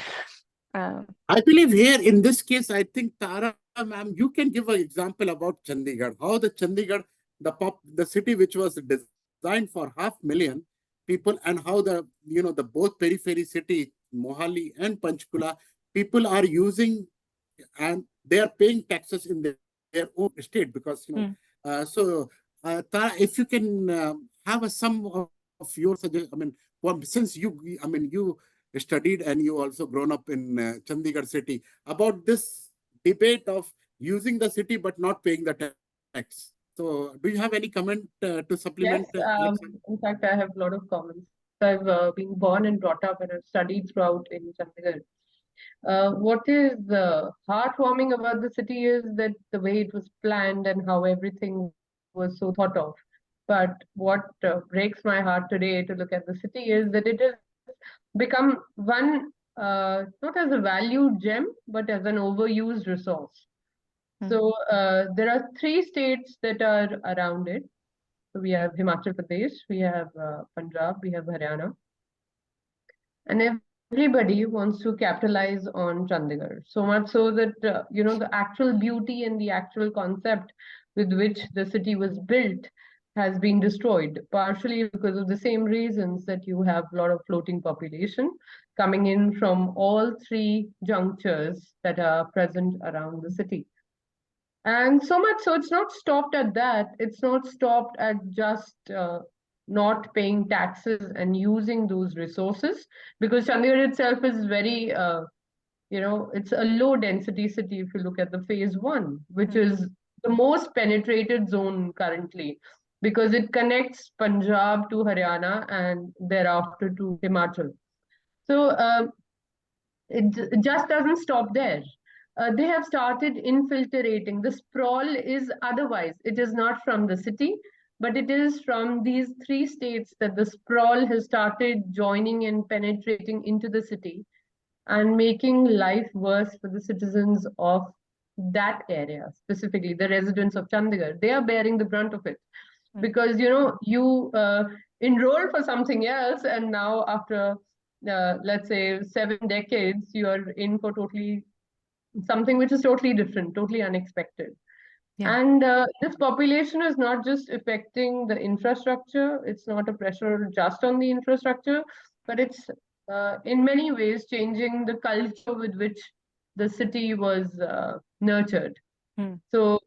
I believe here in this case, I think Tara, ma'am, you can give an example about Chandigarh. How the Chandigarh, the city which was designed for 500,000 people, and how the both periphery city, Mohali and Panchkula, people are using and they are paying taxes in their own state because Tara, if you can have some of your suggestion, I mean, since you studied and you also grown up in Chandigarh city, about this debate of using the city but not paying the tax. So do you have any comment to supplement? Yes, in fact, I have a lot of comments. I've been born and brought up and I've studied throughout in Chandigarh. What is heartwarming about the city is that the way it was planned and how everything was so thought of. But what breaks my heart today to look at the city is that it has become one, not as a valued gem, but as an overused resource. So there are 3 states that are around it. So we have Himachal Pradesh, we have Punjab, we have Haryana. And everybody wants to capitalize on Chandigarh. So much so that, the actual beauty and the actual concept with which the city was built has been destroyed, partially because of the same reasons that you have a lot of floating population coming in from all 3 junctures that are present around the city. And so much so it's not stopped at that. It's not stopped at just not paying taxes and using those resources, because Chandigarh itself is very, it's a low density city if you look at the phase 1, which is the most penetrated zone currently, because it connects Punjab to Haryana and thereafter to Himachal. So it just doesn't stop there. They have started infiltrating. The sprawl is otherwise. It is not from the city, but it is from these 3 states that the sprawl has started joining and penetrating into the city and making life worse for the citizens of that area, specifically the residents of Chandigarh. They are bearing the brunt of it because, you enroll for something else, and now after, let's say, 7 decades, you are in for something which is totally different, totally unexpected. Yeah. And this population is not just affecting the infrastructure. It's not a pressure just on the infrastructure, but it's in many ways changing the culture with which the city was nurtured. So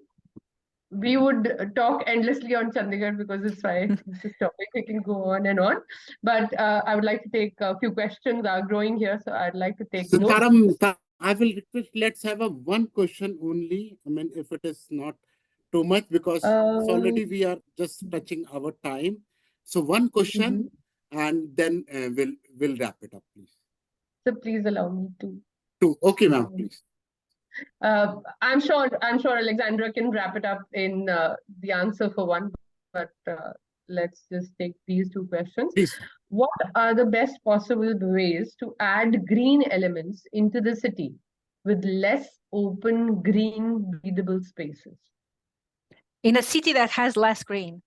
we would talk endlessly on Chandigarh because it's this topic. We can go on and on. But I would like to take a few questions are growing here, so I'd like to take So, notes. Taram, I will request, let's have a one question only. I mean, if it is not too much, because it's already we are just touching our time. So one question, and then we'll wrap it up, please. So please allow me to. Two. Okay, ma'am, please. I'm sure Alexandra can wrap it up in the answer for one, but let's just take these 2 questions. Please. What are the best possible ways to add green elements into the city with less open, green, breathable spaces? In a city that has less green.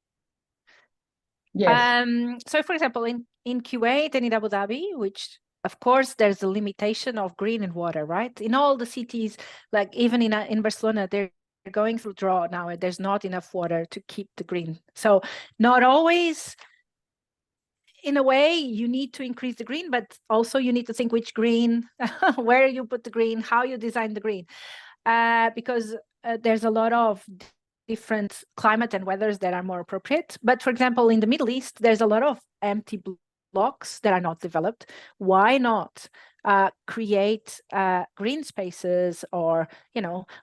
Yes. So, for example, in Kuwait and in Abu Dhabi, which of course there's a limitation of green and water, right? In all the cities, like even in Barcelona, they're going through drought now, and there's not enough water to keep the green. So not always, in a way, you need to increase the green, but also you need to think which green, where you put the green, how you design the green, because there's a lot of different climate and weathers that are more appropriate. But for example, in the Middle East, there's a lot of empty blocks that are not developed. Why not create green spaces? Or,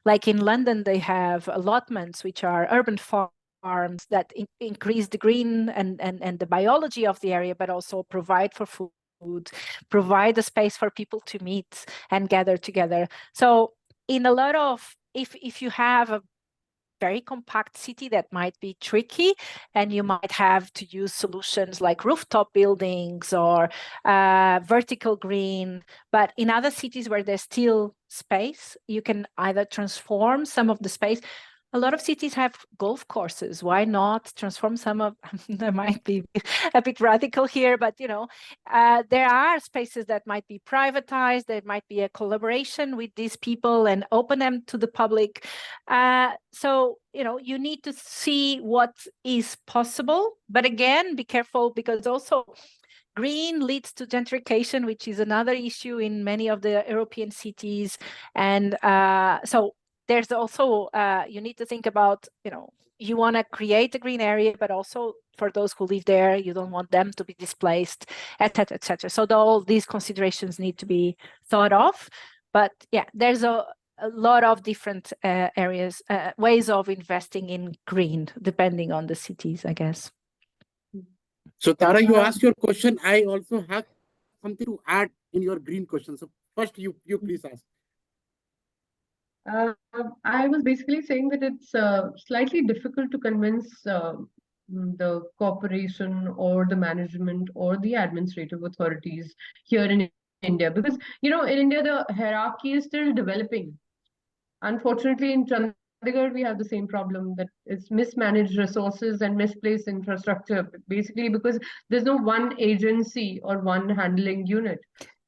like in London, they have allotments, which are urban farms that increase the green and the biology of the area, but also provide for food, provide a space for people to meet and gather together. So in a lot of, if you have a very compact city, that might be tricky, and you might have to use solutions like rooftop buildings or vertical green. But in other cities where there's still space, you can either transform some of the space. A lot of cities have golf courses. Why not transform some of that? Might be a bit radical here, but there are spaces that might be privatized. There might be a collaboration with these people and open them to the public. So you need to see what is possible, but again, be careful, because also green leads to gentrification, which is another issue in many of the European cities. And so there's also, you need to think about, you want to create a green area, but also for those who live there, you don't want them to be displaced, et cetera, et cetera. So all these considerations need to be thought of. But yeah, there's a lot of different areas, ways of investing in green, depending on the cities, I guess. So Tara, you Uh, asked your question. I also have something to add in your green question. So first, you please ask. I was basically saying that it's slightly difficult to convince the corporation or the management or the administrative authorities here in India, because in India the hierarchy is still developing. Unfortunately, in Chandigarh we have the same problem, that it's mismanaged resources and misplaced infrastructure, basically because there's no one agency or one handling unit.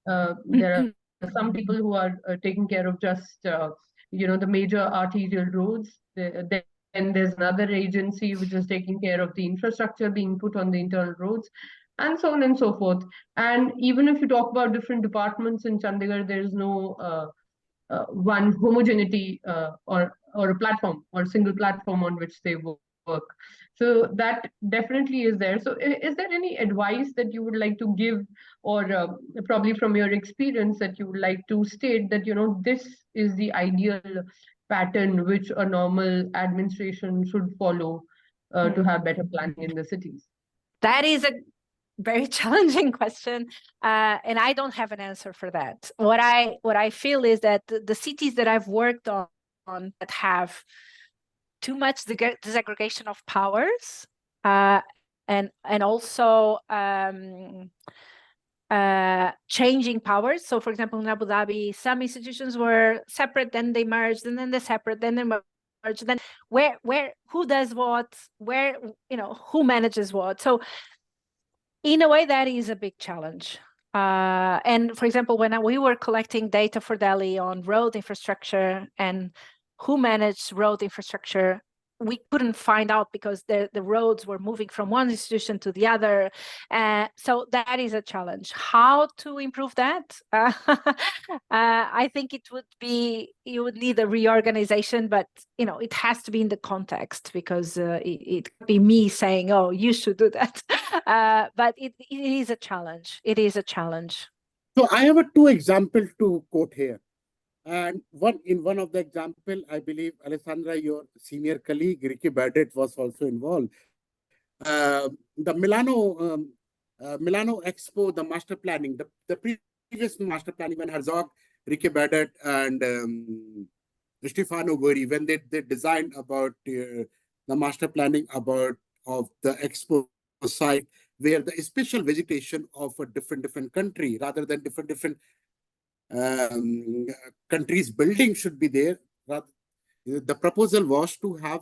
There are some people who are taking care of just the major arterial roads. Then there's another agency which is taking care of the infrastructure being put on the internal roads, and so on and so forth. And even if you talk about different departments in Chandigarh, there is no one homogeneity or a platform or single platform on which they work. So that definitely is there. So is there any advice that you would like to give, or probably from your experience that you would like to state, that this is the ideal pattern which a normal administration should follow to have better planning in the cities? That is a very challenging question, and I don't have an answer for that. What I feel is that the cities that I've worked on that have too much disaggregation of powers, and also changing powers. So, for example, in Abu Dhabi, some institutions were separate, then they merged, and then they're separate, then they merged. Then who does what? Where who manages what? So, in a way, that is a big challenge. And for example, when we were collecting data for Delhi on road infrastructure and who managed road infrastructure, we couldn't find out because the roads were moving from one institution to the other. So that is a challenge. How to improve that? I think you would need a reorganization, but it has to be in the context, because it could be me saying, oh, you should do that. But it is a challenge. It is a challenge. So I have two examples to quote here. And one of the example, I believe, Alessandra, your senior colleague, Ricky Badet, was also involved. The Milano Expo, the master planning, the previous master planning, when Herzog, Ricky Badet, and Stefano Gori, when they designed about the master planning of the expo site, where the special vegetation of a different country, rather than different countries' building should be there. The proposal was to have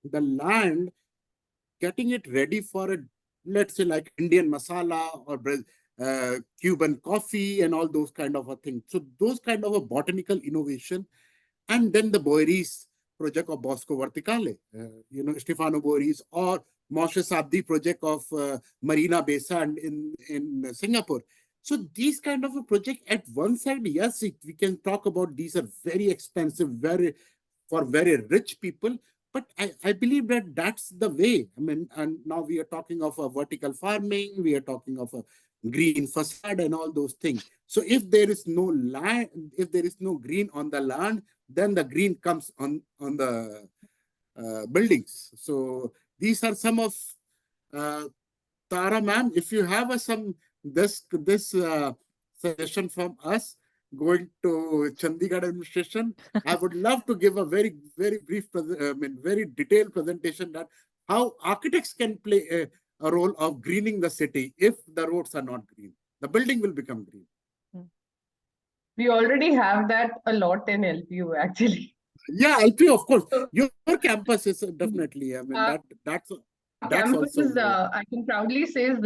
the land, getting it ready for let's say like Indian masala or Cuban coffee and all those kind of a thing. So those kind of a botanical innovation. And then the Boeris project of Bosco Verticale, Stefano Boeris, or Moshe Sabdi project of Marina Bay Sand in Singapore. So these kind of a project, at one side, yes, we can talk about these are very expensive, for very rich people. But I believe that that's the way. I mean, and now we are talking of a vertical farming, we are talking of a green facade and all those things. So if there is no land, if there is no green on the land, then the green comes on the buildings. So these are some of Tara ma'am, if you have this suggestion from us going to Chandigarh administration, I would love to give a very brief, very detailed presentation that how architects can play a role of greening the city. If the roads are not green, the building will become green. We already have that a lot in LPU, actually. Yeah, LPU, of course. Your campus is definitely. I mean, that's campus also. Is, I can proudly say, is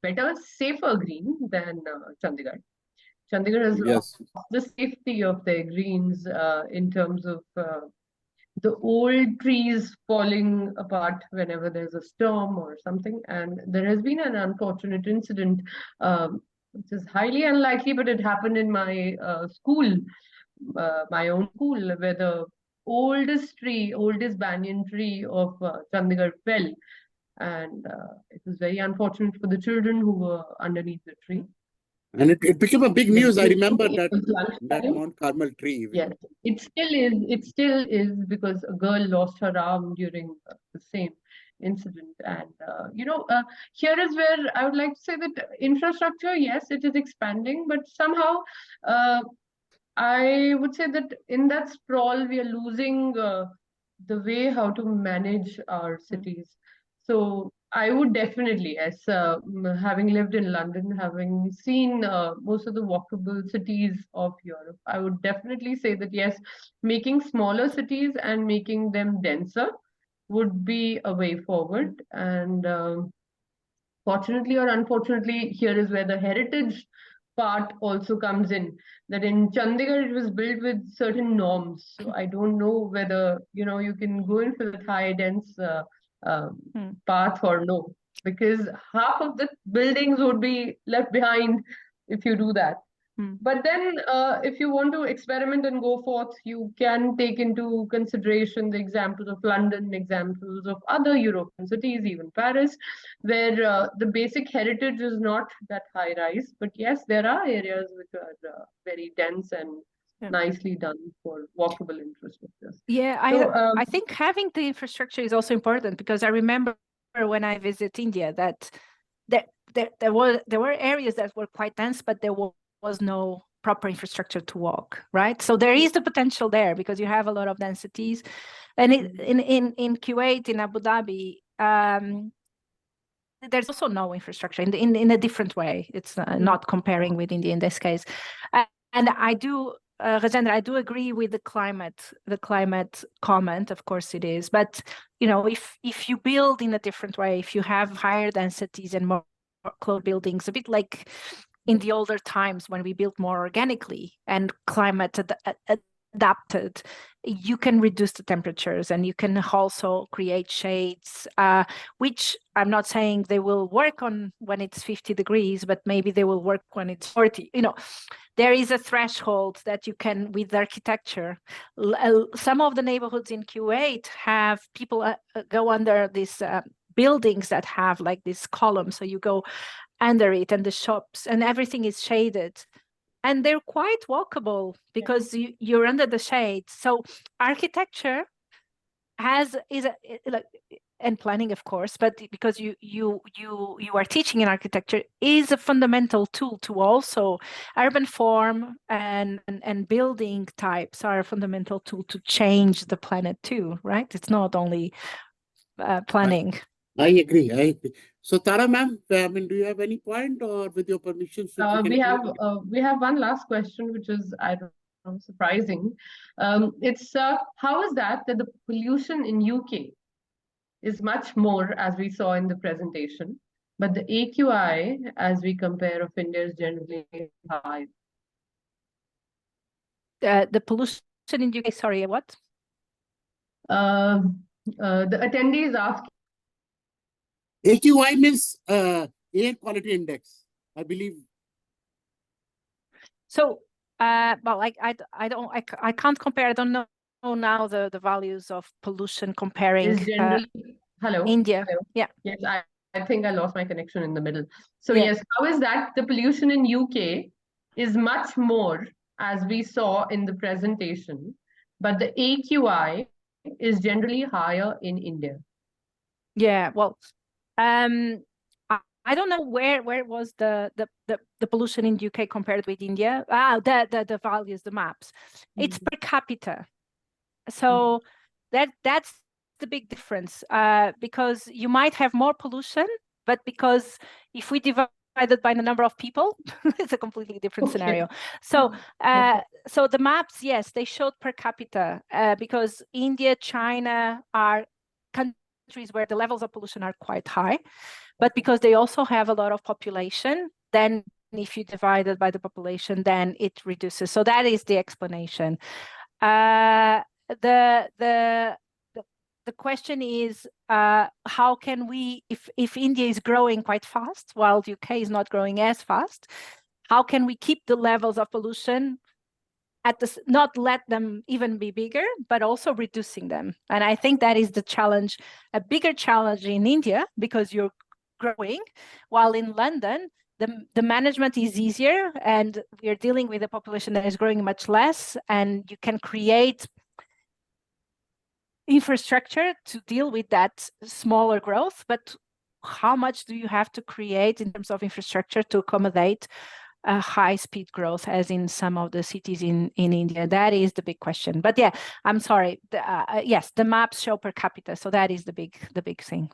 better, safer green than Chandigarh. Chandigarh has lost the safety of their greens in terms of the old trees falling apart whenever there's a storm or something. And there has been an unfortunate incident, which is highly unlikely, but it happened in my school, my own school, where the oldest banyan tree of Chandigarh fell. And it was very unfortunate for the children who were underneath the tree. And it became a big news. I remember that Mount Carmel tree. Yes, it still is. It still is, because a girl lost her arm during the same. incident. And here is where I would like to say that infrastructure, yes, it is expanding, but somehow I would say that in that sprawl, we are losing the way how to manage our cities. So I would definitely, as having lived in London, having seen most of the walkable cities of Europe, I would definitely say that yes, making smaller cities and making them denser would be a way forward. And fortunately or unfortunately, here is where the heritage part also comes in. That in Chandigarh, it was built with certain norms. So I don't know whether you can go in for that high dense path or no, because half of the buildings would be left behind if you do that. But then, if you want to experiment and go forth, you can take into consideration the examples of London, examples of other European cities, even Paris, where the basic heritage is not that high rise. But yes, there are areas which are very dense and nicely done for walkable infrastructures. Yeah, I think having the infrastructure is also important, because I remember when I visit India that there were areas that were quite dense, but there was no proper infrastructure to walk, right? So there is the potential there, because you have a lot of densities. And in Kuwait, in Abu Dhabi, there's also no infrastructure in a different way. It's not comparing with India in this case. And I do, Rajendra, I do agree with the climate comment. Of course it is. But, if you build in a different way, if you have higher densities and more close buildings, a bit like in the older times when we built more organically and climate adapted, you can reduce the temperatures, and you can also create shades, which I'm not saying they will work on when it's 50 degrees, but maybe they will work when it's 40. There is a threshold that you can, with architecture. Some of the neighborhoods in Kuwait have people go under these buildings that have like this column, so you go under it, and the shops and everything is shaded, and they're quite walkable because you're under the shade. So architecture and planning, of course, but because you are teaching in architecture, is a fundamental tool to also urban form, and building types are a fundamental tool to change the planet too, right? It's not only planning. I agree. So Tara ma'am, do you have any point, or with your permission? We have one last question, which is, I don't know, surprising. It's how is that the pollution in UK is much more, as we saw in the presentation, but the AQI, as we compare, of India is generally high. The pollution in UK, sorry, what? The attendees ask. AQI means air quality index, I believe. So, well, I can't compare. I don't know now the values of pollution comparing Hello, India. Hello. Yeah. Yes, I think I lost my connection in the middle. So yes, how is that the pollution in UK is much more, as we saw in the presentation, but the AQI is generally higher in India? Yeah, well, I don't know where was the pollution in UK compared with India. The values, the maps. It's per capita. So that's the big difference, because you might have more pollution, but because if we divide it by the number of people, it's a completely different scenario. So so the maps, yes, they showed per capita, because India, China are countries where the levels of pollution are quite high, but because they also have a lot of population, then if you divide it by the population, then it reduces. So that is the explanation. The question is, how can we, if India is growing quite fast while the UK is not growing as fast, how can we keep the levels of pollution at this, not let them even be bigger, but also reducing them? And I think that is the challenge, a bigger challenge in India, because you're growing, while in London, the management is easier, and we're dealing with a population that is growing much less, and you can create infrastructure to deal with that smaller growth, but how much do you have to create in terms of infrastructure to accommodate a high-speed growth, as in some of the cities in India? That is the big question. But yeah, I'm sorry. Yes, the maps show per capita, so that is the big thing.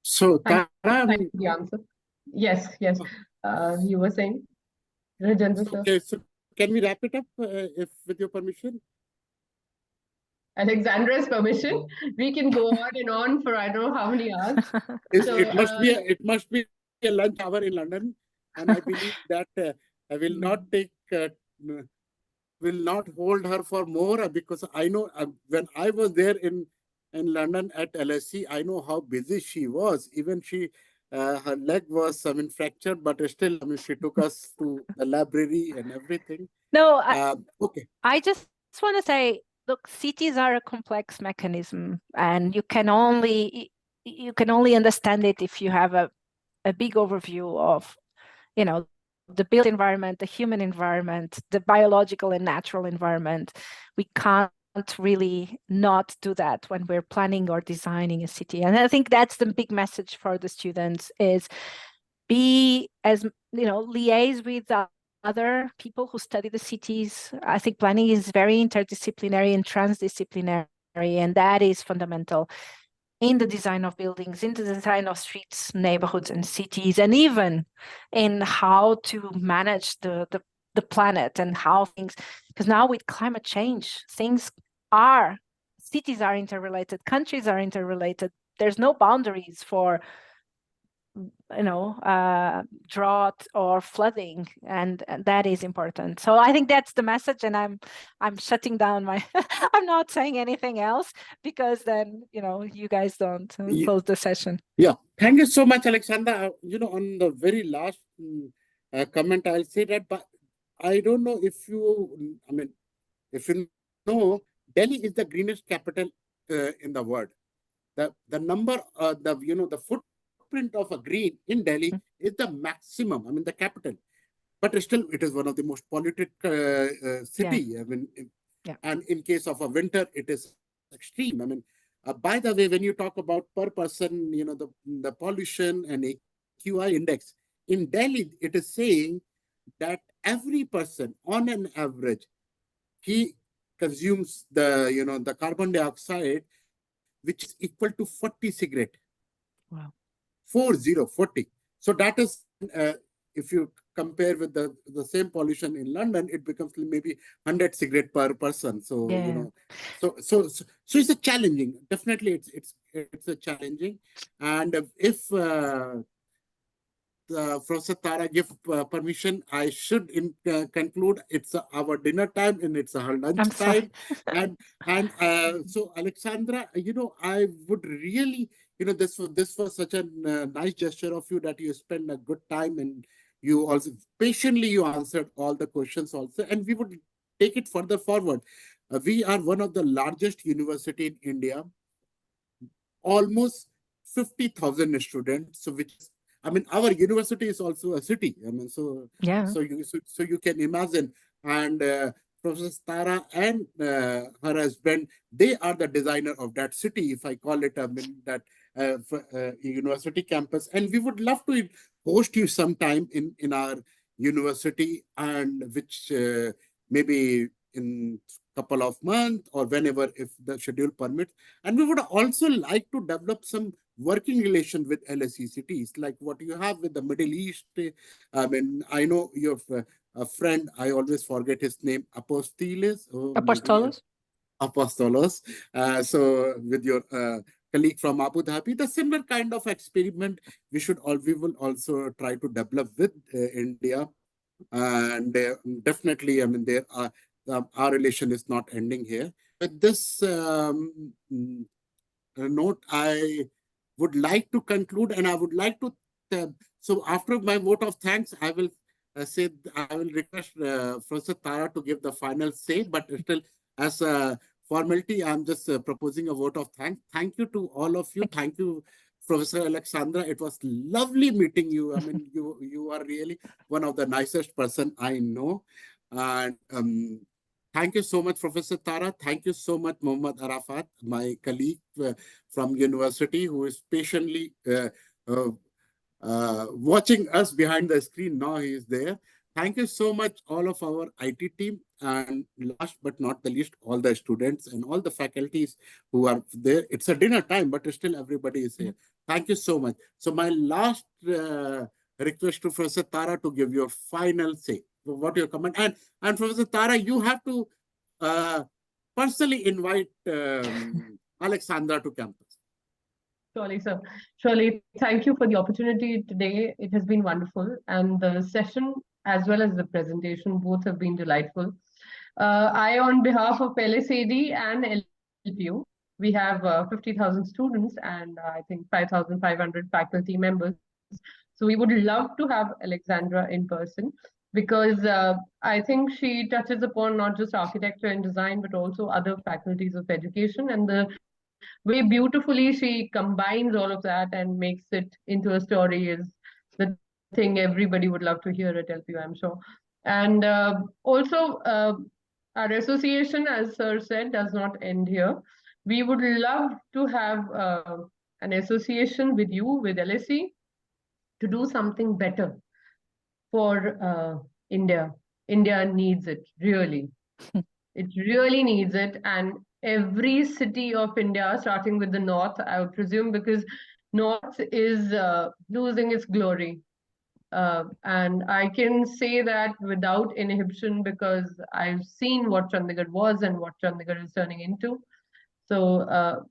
So, Tara, Thank you for the answer. Yes, yes. You were saying, Rajendra sir. okay, so can we wrap it up, if with your permission? Alexandra's permission. We can go on and on for I don't know how many hours. So, It must be a lunch hour in London, and I believe that I will not will not hold her for more, because I know when I was there in London at LSE, I know how busy she was. Even her leg was fractured, but still, she took us to the library and everything. No, okay. I just want to say, look, cities are a complex mechanism, and you can only understand it if you have a big overview of, the built environment, the human environment, the biological and natural environment. We can't really not do that when we're planning or designing a city. And I think that's the big message for the students, is be as, liaise with other people who study the cities. I think planning is very interdisciplinary and transdisciplinary, and that is fundamental in the design of buildings, in the design of streets, neighborhoods, and cities, and even in how to manage the planet and how things, because now with climate change, cities are interrelated, countries are interrelated. There's no boundaries for drought or flooding, and that is important. So I think that's the message, and I'm shutting down my I'm not saying anything else, because then you guys don't close the session. Yeah, thank you so much, Alexandra. On the very last comment, I'll say that, but I don't know if if you know, Delhi is the greenest capital in the world. The number, the footprint of a green in Delhi is the maximum. The capital, but still it is one of the most polluted city. And in case of a winter, it is extreme. By the way, when you talk about per person, the pollution and AQI index in Delhi, it is saying that every person, on an average, he consumes the carbon dioxide, which is equal to 40 cigarette. Wow. 40. So that is, if you compare with the same pollution in London, it becomes maybe 100 cigarette per person. So so it's a challenging. Definitely, it's a challenging. And if Professor Tara give permission, I should conclude. It's our dinner time and it's her lunch time. and so, Alexandra, I would really, this was such a nice gesture of you, that you spend a good time, and you also patiently you answered all the questions also, and we would take it further forward. We are one of the largest university in India, almost 50,000 students. So which is, our university is also a city. So you can imagine. And Professor Tara and her husband, they are the designer of that city, if I call it, that university campus. And we would love to host you sometime in our university, and which maybe in couple of months or whenever, if the schedule permits. And we would also like to develop some working relation with LSE cities, like what you have with the Middle East. I know you have a friend, I always forget his name, Apostolos. So with your colleague from Abu Dhabi, the similar kind of experiment we will also try to develop with India. And definitely, there are our relation is not ending here. With this note, I would like to conclude, and I would like to. So after my vote of thanks, I will request Professor Tara to give the final say. But still, as a formality, I'm just proposing a vote of thanks. Thank you to all of you. Thank you, Professor Alexandra. It was lovely meeting you. You are really one of the nicest person I know. And Thank you so much, Professor Tara. Thank you so much, Mohammad Arafat, my colleague from university, who is patiently watching us behind the screen. Now he is there. Thank you so much, all of our IT team, and last but not the least, all the students and all the faculties who are there. It's a dinner time, but still everybody is here. Thank you so much. So my last request to Professor Tara to give your final say. What your comment? And Professor Tara, you have to personally invite Alexandra to campus. Surely, sir. Surely, thank you for the opportunity today. It has been wonderful. And the session, as well as the presentation, both have been delightful. I, on behalf of LSAD and LPU, we have 50,000 students and I think 5,500 faculty members. So we would love to have Alexandra in person, because I think she touches upon not just architecture and design, but also other faculties of education, and the way beautifully she combines all of that and makes it into a story is the thing everybody would love to hear at LPU, I'm sure. And also, our association, as Sir said, does not end here. We would love to have an association with you, with LSE, to do something better for India. India needs it, really. It really needs it. And every city of India, starting with the north, I would presume, because north is losing its glory. And I can say that without inhibition, because I've seen what Chandigarh was and what Chandigarh is turning into. So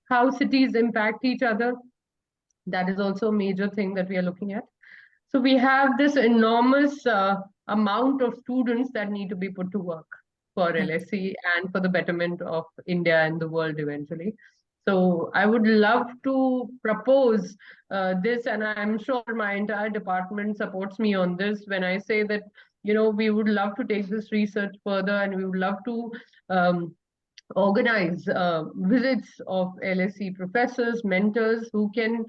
how cities impact each other, that is also a major thing that we are looking at. So we have this enormous amount of students that need to be put to work for LSE and for the betterment of India and the world eventually. So I would love to propose this, and I'm sure my entire department supports me on this when I say that, we would love to take this research further, and we would love to organize visits of LSE professors, mentors who can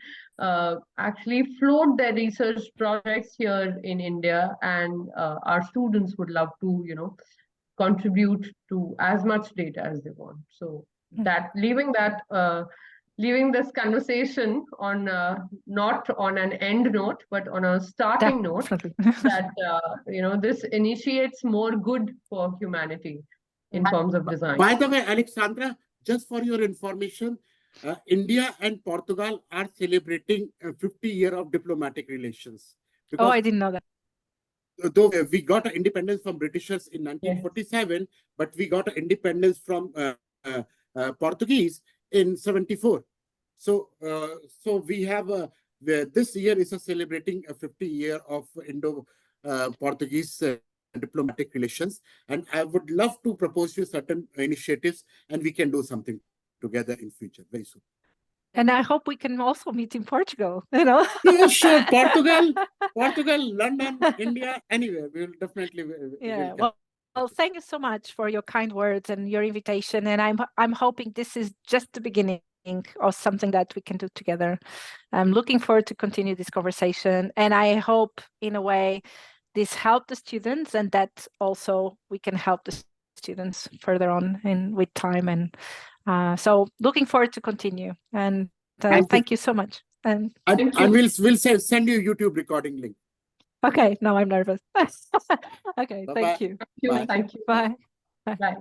actually float their research projects here in India, and our students would love to, contribute to as much data as they want. So leaving this conversation on not on an end note, but on a starting note, that this initiates more good for humanity in forms of design. By the way, Alexandra, just for your information, India and Portugal are celebrating 50 years of diplomatic relations. Oh, I didn't know that. Though we got independence from Britishers in 1947, yes, but we got independence from Portuguese in 74. So we have this year is celebrating a 50 year of Indo-Portuguese diplomatic relations, and I would love to propose you certain initiatives, and we can do something together in future very soon. And I hope we can also meet in Portugal, Yeah, sure. Portugal, London, India, anywhere. We will definitely. Yeah. Well, thank you so much for your kind words and your invitation. And I'm hoping this is just the beginning of something that we can do together. I'm looking forward to continue this conversation. And I hope, in a way, this helped the students, and that also we can help the students further on with time. And so looking forward to continue. And thank you so much. And we'll send you YouTube recording link. Okay, now I'm nervous. Okay, Bye-bye. thank you. Thank you. Bye. Bye.